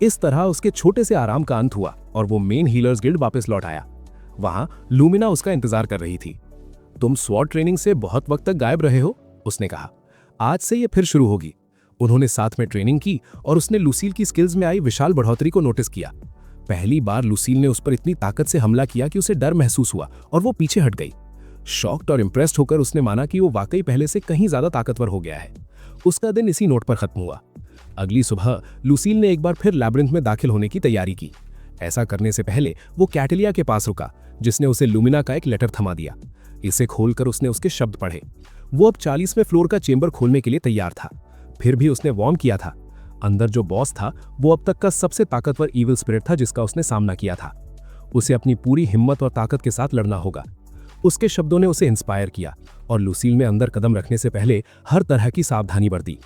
इस तरह उसके छोटे से आराम का अंत हुआ और वो मेन हीलर्स गिल्ड वापस लौट आया। वहां लूमिना उसका इंतजार कर रही थी। तुम स्वॉर्ड ट्रेनिंग से बहुत वक्त तक गायब रहे हो, उसने कहा। आज से ये फिर शुरू होगी। उन्होंने साथ में ट्रेनिंग की और उसने लुसील की स्किल्स में आई विशाल बढ़ोतरी को नोटिस किया। पहली बार लुसील ने उस पर इतनी ताकत से हमला किया कि उसे डर महसूस हुआ और वो पीछे हट गई। शॉक्ड और इम्प्रेस्ड होकर उसने माना कि वो वाकई पहले से कहीं ज्यादा ताकतवर हो गया है। उसका दिन इसी नोट पर खत्म हुआ। अगली सुबह लुसील ने एक बार फिर लैब्रिंथ में दाखिल होने की तैयारी की। ऐसा करने से पहले वो कैटेलिया के पास रुका, जिसने उसे लुमिना का एक लेटर थमा दिया। इसे खोलकर उसने उसके शब्द पढ़े। वो अब 40वें फ्लोर का चेंबर खोलने के लिए तैयार था। फिर भी उसने वार्न किया था, अंदर जो बॉस था वो अब तक का सबसे ताकतवर इविल स्पिरिट था जिसका उसने सामना किया था। उसे अपनी पूरी हिम्मत और ताकत के साथ लड़ना होगा। उसके शब्दों ने उसे इंस्पायर किया और लुसील में अंदर कदम रखने से पहले हर तरह की सावधानी बरती।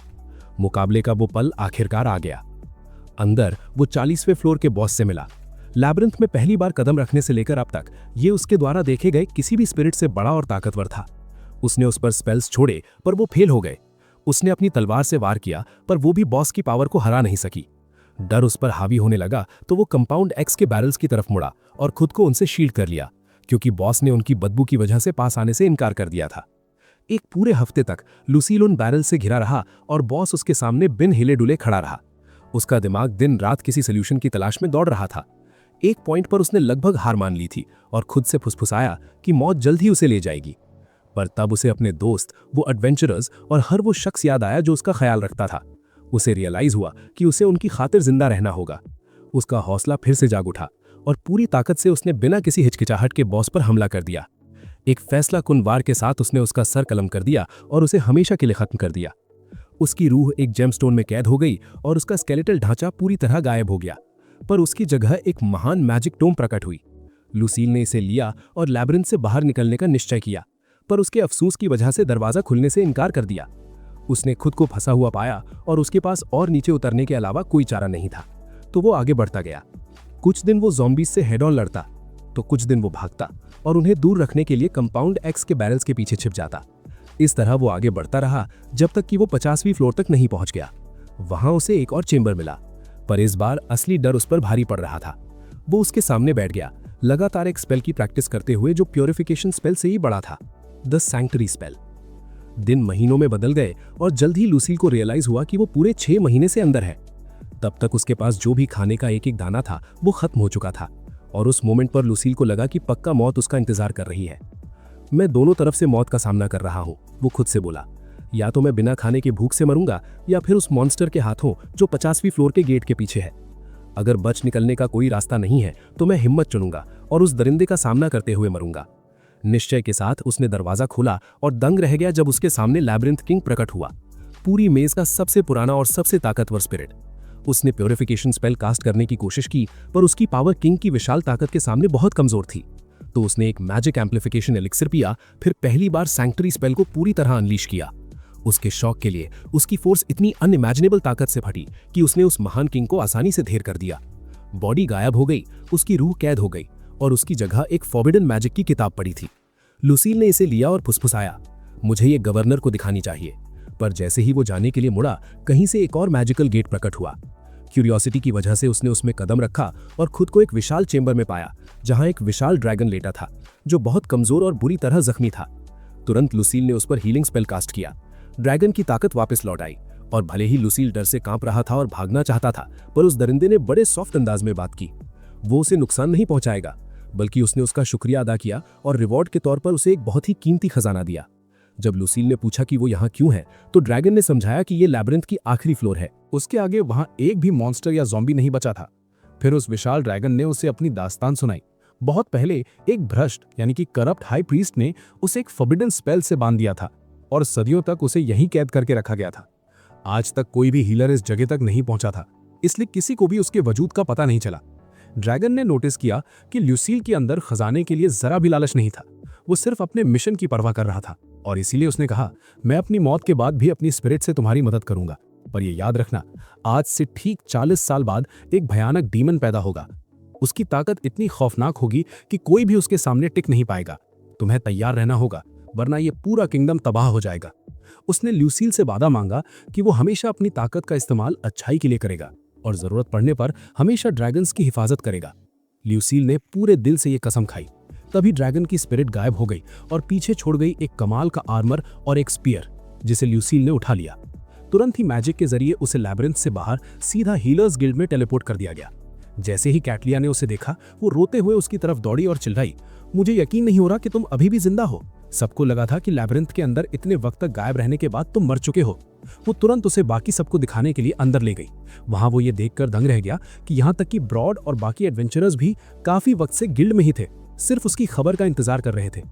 मुकाबले का वो पल आखिरकार आ गया। अंदर वो 40वें फ्लोर के बॉस से मिला। लैब्रिंथ में पहली बार कदम रखने से लेकर अब तक ये उसके द्वारा देखे गए किसी भी स्पिरिट से बड़ा और ताकतवर था। उसने उस पर स्पेल्स छोड़े पर वो फेल हो गए। उसने अपनी तलवार से वार किया पर वो भी बॉस की पावर को हरा नहीं सकी। डर उस पर हावी होने लगा तो वो कंपाउंड एक्स के बैरल्स की तरफ मुड़ा और खुद को उनसे शील्ड कर लिया, क्योंकि बॉस ने उनकी बदबू की वजह से पास आने से इनकार कर दिया था। एक पूरे हफ्ते तक लुसील उन बैरल से घिरा रहा और बॉस उसके सामने बिन हिले डुले खड़ा रहा। उसका दिमाग दिन रात किसी सोल्यूशन की तलाश में दौड़ रहा था। एक पॉइंट पर उसने लगभग हार मान ली थी और खुद से फुसफुसाया कि मौत जल्द ही उसे ले जाएगी। पर तब उसे अपने दोस्त, वो एडवेंचरर्स और हर वो शख्स याद आया जो उसका ख्याल रखता था। उसे रियलाइज हुआ कि उसे उनकी खातिर जिंदा रहना होगा। उसका हौसला फिर से जाग उठा और पूरी ताकत से उसने बिना किसी हिचकिचाहट के बॉस पर हमला कर दिया। एक फैसला कुन वार के साथ उसने उसका सर कलम कर दिया और उसे हमेशा के लिए खत्म कर दिया। उसकी रूह एक जेमस्टोन में कैद हो गई और उसका स्केलेटल ढांचा पूरी तरह गायब हो गया, पर उसकी जगह एक महान मैजिक टोम प्रकट हुई। लुसील ने इसे लिया और लैब्रिंथ से बाहर निकलने का निश्चय किया, पर उसके अफसोस की वजह से दरवाजा खुलने से इनकार कर दिया। उसने खुद को फंसा हुआ पाया और उसके पास और नीचे उतरने के अलावा कोई चारा नहीं था, तो वो आगे बढ़ता गया। कुछ दिन वो ज़ॉम्बीज से हेड ऑन लड़ता, तो कुछ दिन वो भागता और उन्हें दूर रखने के लिए कंपाउंड एक्स के बैरल्स के पीछे छिप जाता। इस तरह वो आगे बढ़ता रहा जब तक कि वो 50वीं फ्लोर तक नहीं पहुंच गया। वहां उसे एक और चेंबर मिला, पर इस बार असली डर उस पर भारी पड़ रहा था। वो उसके सामने बैठ गया, लगातार एक स्पेल की प्रैक्टिस करते हुए जो प्योरिफिकेशन स्पेल से ही बड़ा था, द सैंक्टरी स्पेल। दिन महीनों में बदल गए और जल्द ही लुसील को रियलाइज हुआ कि वो पूरे 6 महीने से अंदर है। तब तक उसके पास जो भी खाने का एक एक दाना था वो खत्म हो चुका था और उस मोमेंट पर लुसील को लगा कि पक्का मौत उसका इंतजार कर रही है। मैं दोनों तरफ से मौत का सामना कर रहा हूं, वो खुद से बोला। या तो मैं बिना खाने के भूख से मरूंगा या फिर उस मॉन्स्टर के हाथों जो 50वीं फ्लोर के गेट के पीछे है। अगर बच निकलने का कोई रास्ता नहीं है तो मैं हिम्मत चुनूंगा और उस दरिंदे का सामना करते हुए मरूंगा। निश्चय के साथ उसने दरवाजा खोला और दंग रह गया जब उसके सामने लैब्रिंथ किंग प्रकट हुआ, पूरी मेज का सबसे पुराना और सबसे ताकतवर स्पिरिट। उसने प्योरिफिकेशन स्पेल कास्ट करने की कोशिश की, पर उसकी पावर किंग की विशाल ताकत के सामने बहुत कमजोर थी। तो उसने एक मैजिक एम्प्लीफिकेशन एलिक्सिर पिया, फिर पहली बार सैंक्टरी स्पेल को पूरी तरह अनलीश किया। उसके शौक के लिए उसकी फोर्स इतनी अनइमेजिनेबल ताकत से फटी कि उसने उस महान किंग को आसानी से ढेर कर दिया। बॉडी गायब हो गई, उसकी रूह कैद हो गई और उसकी जगह एक फॉरबिडन मैजिक की किताब पड़ी थी। लुसील ने इसे लिया और फुसफुसाया, मुझे ये गवर्नर को दिखानी चाहिए। पर जैसे ही वो जाने के लिए मुड़ा, कहीं से एक और मैजिकल गेट प्रकट हुआ। क्यूरियोसिटी की वजह से उसने उसमें कदम रखा और खुद को एक विशाल चेंबर में पाया, जहां एक विशाल ड्रैगन लेटा था जो बहुत कमजोर और बुरी तरह जख्मी था। तुरंत लुसील ने उस पर हीलिंग स्पेल कास्ट किया। ड्रैगन की ताकत वापस लौट आई और भले ही लुसील डर से कांप रहा था और भागना चाहता था, पर उस दरिंदे ने बड़े सॉफ्ट अंदाज में बात की। वो उसे नुकसान नहीं पहुंचाएगा, बल्कि उसने उसका शुक्रिया अदा किया और रिवॉर्ड के तौर पर उसे एक बहुत ही कीमती खजाना दिया। जब लुसील ने पूछा कि वो यहाँ क्यों है, तो ड्रैगन ने समझाया कि ये लैबिरिंथ की आखिरी फ्लोर है। उसके आगे वहां एक भी मॉन्स्टर या ज़ॉम्बी नहीं बचा था। फिर उस विशाल ड्रैगन ने उसे अपनी दास्तान सुनाई। बहुत पहले एक भ्रष्ट यानी कि करप्ट हाई प्रीस्ट ने उसे एक फॉरबिडन स्पेल से बांध दिया था और सदियों तक उसे यहीं कैद करके रखा गया था। आज तक कोई भी हीलर इस जगह तक नहीं पहुंचा था, इसलिए किसी को भी उसके वजूद का पता नहीं चला। ड्रैगन ने नोटिस किया कि ल्यूसील के अंदर खजाने के लिए जरा भी लालच नहीं था। वो सिर्फ अपने मिशन की परवाह कर रहा था और इसीलिए उसने कहा, मैं अपनी मौत के बाद भी अपनी स्पिरिट से तुम्हारी मदद करूंगा, पर यह याद रखना, आज से ठीक 40 साल बाद एक भयानक डीमन पैदा होगा। उसकी ताकत इतनी खौफनाक होगी कि कोई भी उसके सामने टिक नहीं पाएगा। तुम्हें तैयार रहना होगा, वरना यह पूरा किंगडम तबाह हो जाएगा। उसने ल्यूसील से वादा मांगा कि वो हमेशा अपनी ताकत का इस्तेमाल अच्छाई के लिए करेगा और जरूरत पड़ने पर हमेशा ड्रैगन्स की हिफाजत करेगा। ल्यूसील ने पूरे दिल से ये कसम खाई। तभी ड्रैगन की स्पिरिट गायब हो गई और पीछे छोड़ गई एक कमाल का आर्मर और एक स्पीयर, जिसे ल्यूसील ने उठा लिया। तुरंत ही मैजिक के जरिए उसे लैबिरिंथ से बाहर सीधा हीलर्स गिल्ड में टेलीपोर्ट कर दिया गया। जैसे ही कैटलिया ने उसे देखा, वो रोते हुए उसकी तरफ दौड़ी और चिल्लाई, मुझे यकीन नहीं हो रहा कि तुम अभी भी जिंदा हो। सबको लगा था कि लैबिरिंथ के अंदर इतने वक्त तक गायब रहने के बाद तुम मर चुके हो। वो तुरंत उसे बाकी सबको दिखाने के लिए अंदर ले गई। वहां वो ये देखकर दंग रह गया कि यहाँ तक कि ब्रॉड और बाकी एडवेंचरर्स भी काफी वक्त से गिल्ड में ही थे, सिर्फ उसकी खबर का इंतजार कर रहे थे।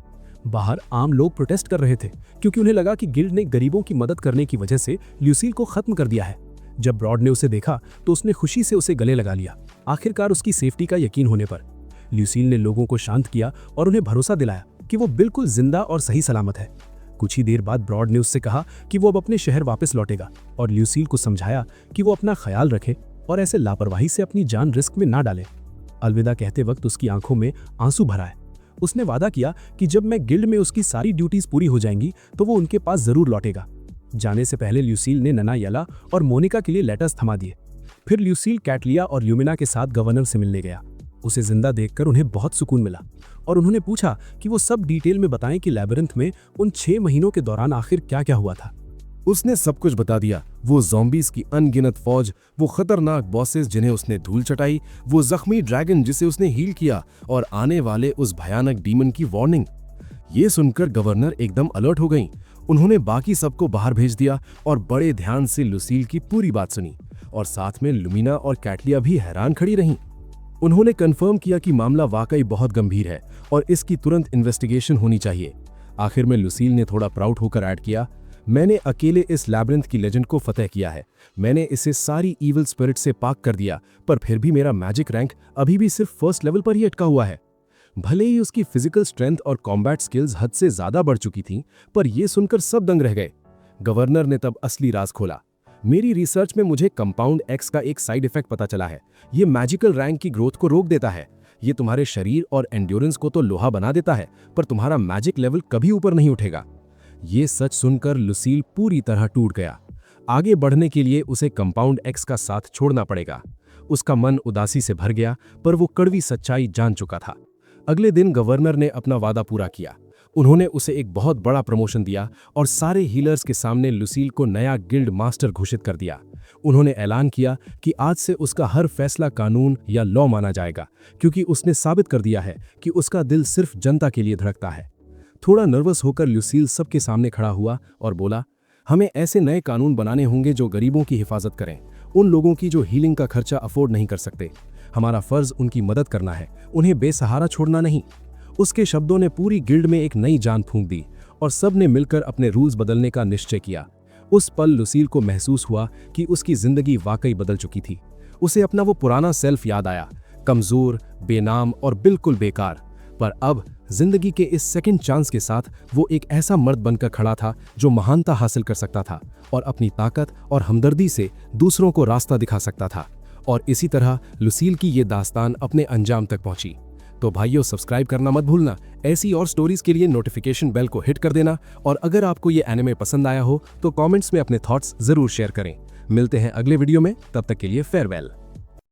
बाहर आम लोग प्रोटेस्ट कर रहे थे क्योंकि उन्हें लगा कि गिल्ड ने गरीबों की मदद करने की वजह से ल्यूसील को खत्म कर दिया है। जब ब्रॉड ने उसे देखा तो उसने खुशी से उसे गले लगा लिया, आखिरकार उसकी सेफ्टी का यकीन होने पर। ल्यूसील ने लोगों को शांत किया और उन्हें भरोसा दिलाया कि वो बिल्कुल जिंदा और सही सलामत है। कुछ ही देर बाद ब्रॉड ने उससे कहा कि वो अब अपने शहर वापस लौटेगा और ल्यूसील को समझाया कि वो अपना ख्याल रखे और ऐसे लापरवाही से अपनी जान रिस्क में ना डाले। अलविदा कहते वक्त उसकी आंखों में आंसू भर आए। उसने वादा किया कि जब मैं गिल्ड में उसकी सारी ड्यूटीज पूरी हो जाएंगी तो वो उनके पास जरूर लौटेगा। जाने से पहले ल्यूसील ने नना येला और मोनिका के लिए लेटर्स थमा दिए। फिर ल्यूसील कैटलिया और ल्यूमिना के साथ गवर्नर से मिलने गया। उसे जिंदा देखकर उन्हें बहुत सुकून मिला और उन्होंने पूछा कि वो सब डिटेल में बताएं कि लैबिरिंथ में उन 6 महीनों के दौरान आखिर क्या क्या हुआ था। उसने सब कुछ बता दिया। वो ज़ॉम्बीज की अनगिनत फौज, वो खतरनाक बॉसेस जिन्हें उसने धूल चटाई, वो जख्मी ड्रैगन जिसे उसने हील किया और आने वाले उस भयानक डीमन की वार्निंग। ये सुनकर गवर्नर एकदम अलर्ट हो गई। उन्होंने बाकी सबको बाहर भेज दिया और बड़े ध्यान से लुसील की पूरी बात सुनी और साथ में लुमिना और कैटलिया भी हैरान खड़ी रहीं। उन्होंने कंफर्म किया कि मामला वाकई बहुत गंभीर है और इसकी तुरंत इन्वेस्टिगेशन होनी चाहिए। आखिर में लुसील ने थोड़ा प्राउड होकर ऐड किया, मैंने अकेले इस लैबिरिंथ की लेजेंड को फतेह किया है। मैंने इसे सारी ईविल स्पिरिट से पाक कर दिया, पर फिर भी मेरा मैजिक रैंक अभी भी सिर्फ फर्स्ट लेवल पर ही अटका हुआ है। भले ही उसकी फिजिकल स्ट्रेंथ और कॉम्बैट स्किल्स हद से ज्यादा बढ़ चुकी थीं, पर यह सुनकर सब दंग रह गए। गवर्नर ने तब असली राज खोला। मेरी रिसर्च में मुझे कंपाउंड एक्स का एक साइड इफेक्ट पता चला है। ये मैजिकल रैंक की ग्रोथ को रोक देता है। ये तुम्हारे शरीर और एंड्योरेंस को तो लोहा बना देता है, पर तुम्हारा मैजिक लेवल कभी ऊपर नहीं उठेगा। ये सच सुनकर लुसील पूरी तरह टूट गया। आगे बढ़ने के लिए उसे कंपाउंड एक्स का साथ छोड़ना पड़ेगा। उसका मन उदासी से भर गया, पर वो कड़वी सच्चाई जान चुका था। अगले दिन गवर्नर ने अपना वादा पूरा किया। उन्होंने उसे एक बहुत बड़ा प्रमोशन दिया और सारे हीलर्स के सामने लुसील को नया गिल्ड मास्टर घोषित कर दिया। उन्होंने ऐलान किया कि आज से उसका हर फैसला कानून या लॉ माना जाएगा, क्योंकि उसने साबित कर दिया है कि उसका दिल सिर्फ जनता के लिए धड़कता है। थोड़ा नर्वस होकर लुसील सबके सामने खड़ा हुआ और बोला, हमें ऐसे नए कानून बनाने होंगे जो गरीबों की हिफाजत करें, उन लोगों की जो हीलिंग का खर्चा अफोर्ड नहीं कर सकते। हमारा फर्ज उनकी मदद करना है, उन्हें बेसहारा छोड़ना नहीं। उसके शब्दों ने पूरी गिल्ड में एक नई जान फूंक दी और सब ने मिलकर अपने रूल्स बदलने का निश्चय किया। उस पल लुसील को महसूस हुआ कि उसकी जिंदगी वाकई बदल चुकी थी। उसे अपना वो पुराना सेल्फ याद आया, कमजोर, बेनाम और बिल्कुल बेकार। पर अब जिंदगी के इस सेकंड चांस के साथ वो एक ऐसा मर्द बनकर खड़ा था जो महानता हासिल कर सकता था और अपनी ताकत और हमदर्दी से दूसरों को रास्ता दिखा सकता था। और इसी तरह लुसील की ये दास्तान अपने अंजाम तक पहुंची। तो भाइयों, सब्सक्राइब करना मत भूलना। ऐसी और स्टोरीज के लिए नोटिफिकेशन बेल को हिट कर देना। और अगर आपको ये एनिमे पसंद आया हो तो कमेंट्स में अपने थॉट्स जरूर शेयर करें। मिलते हैं अगले वीडियो में, तब तक के लिए फेयरवेल।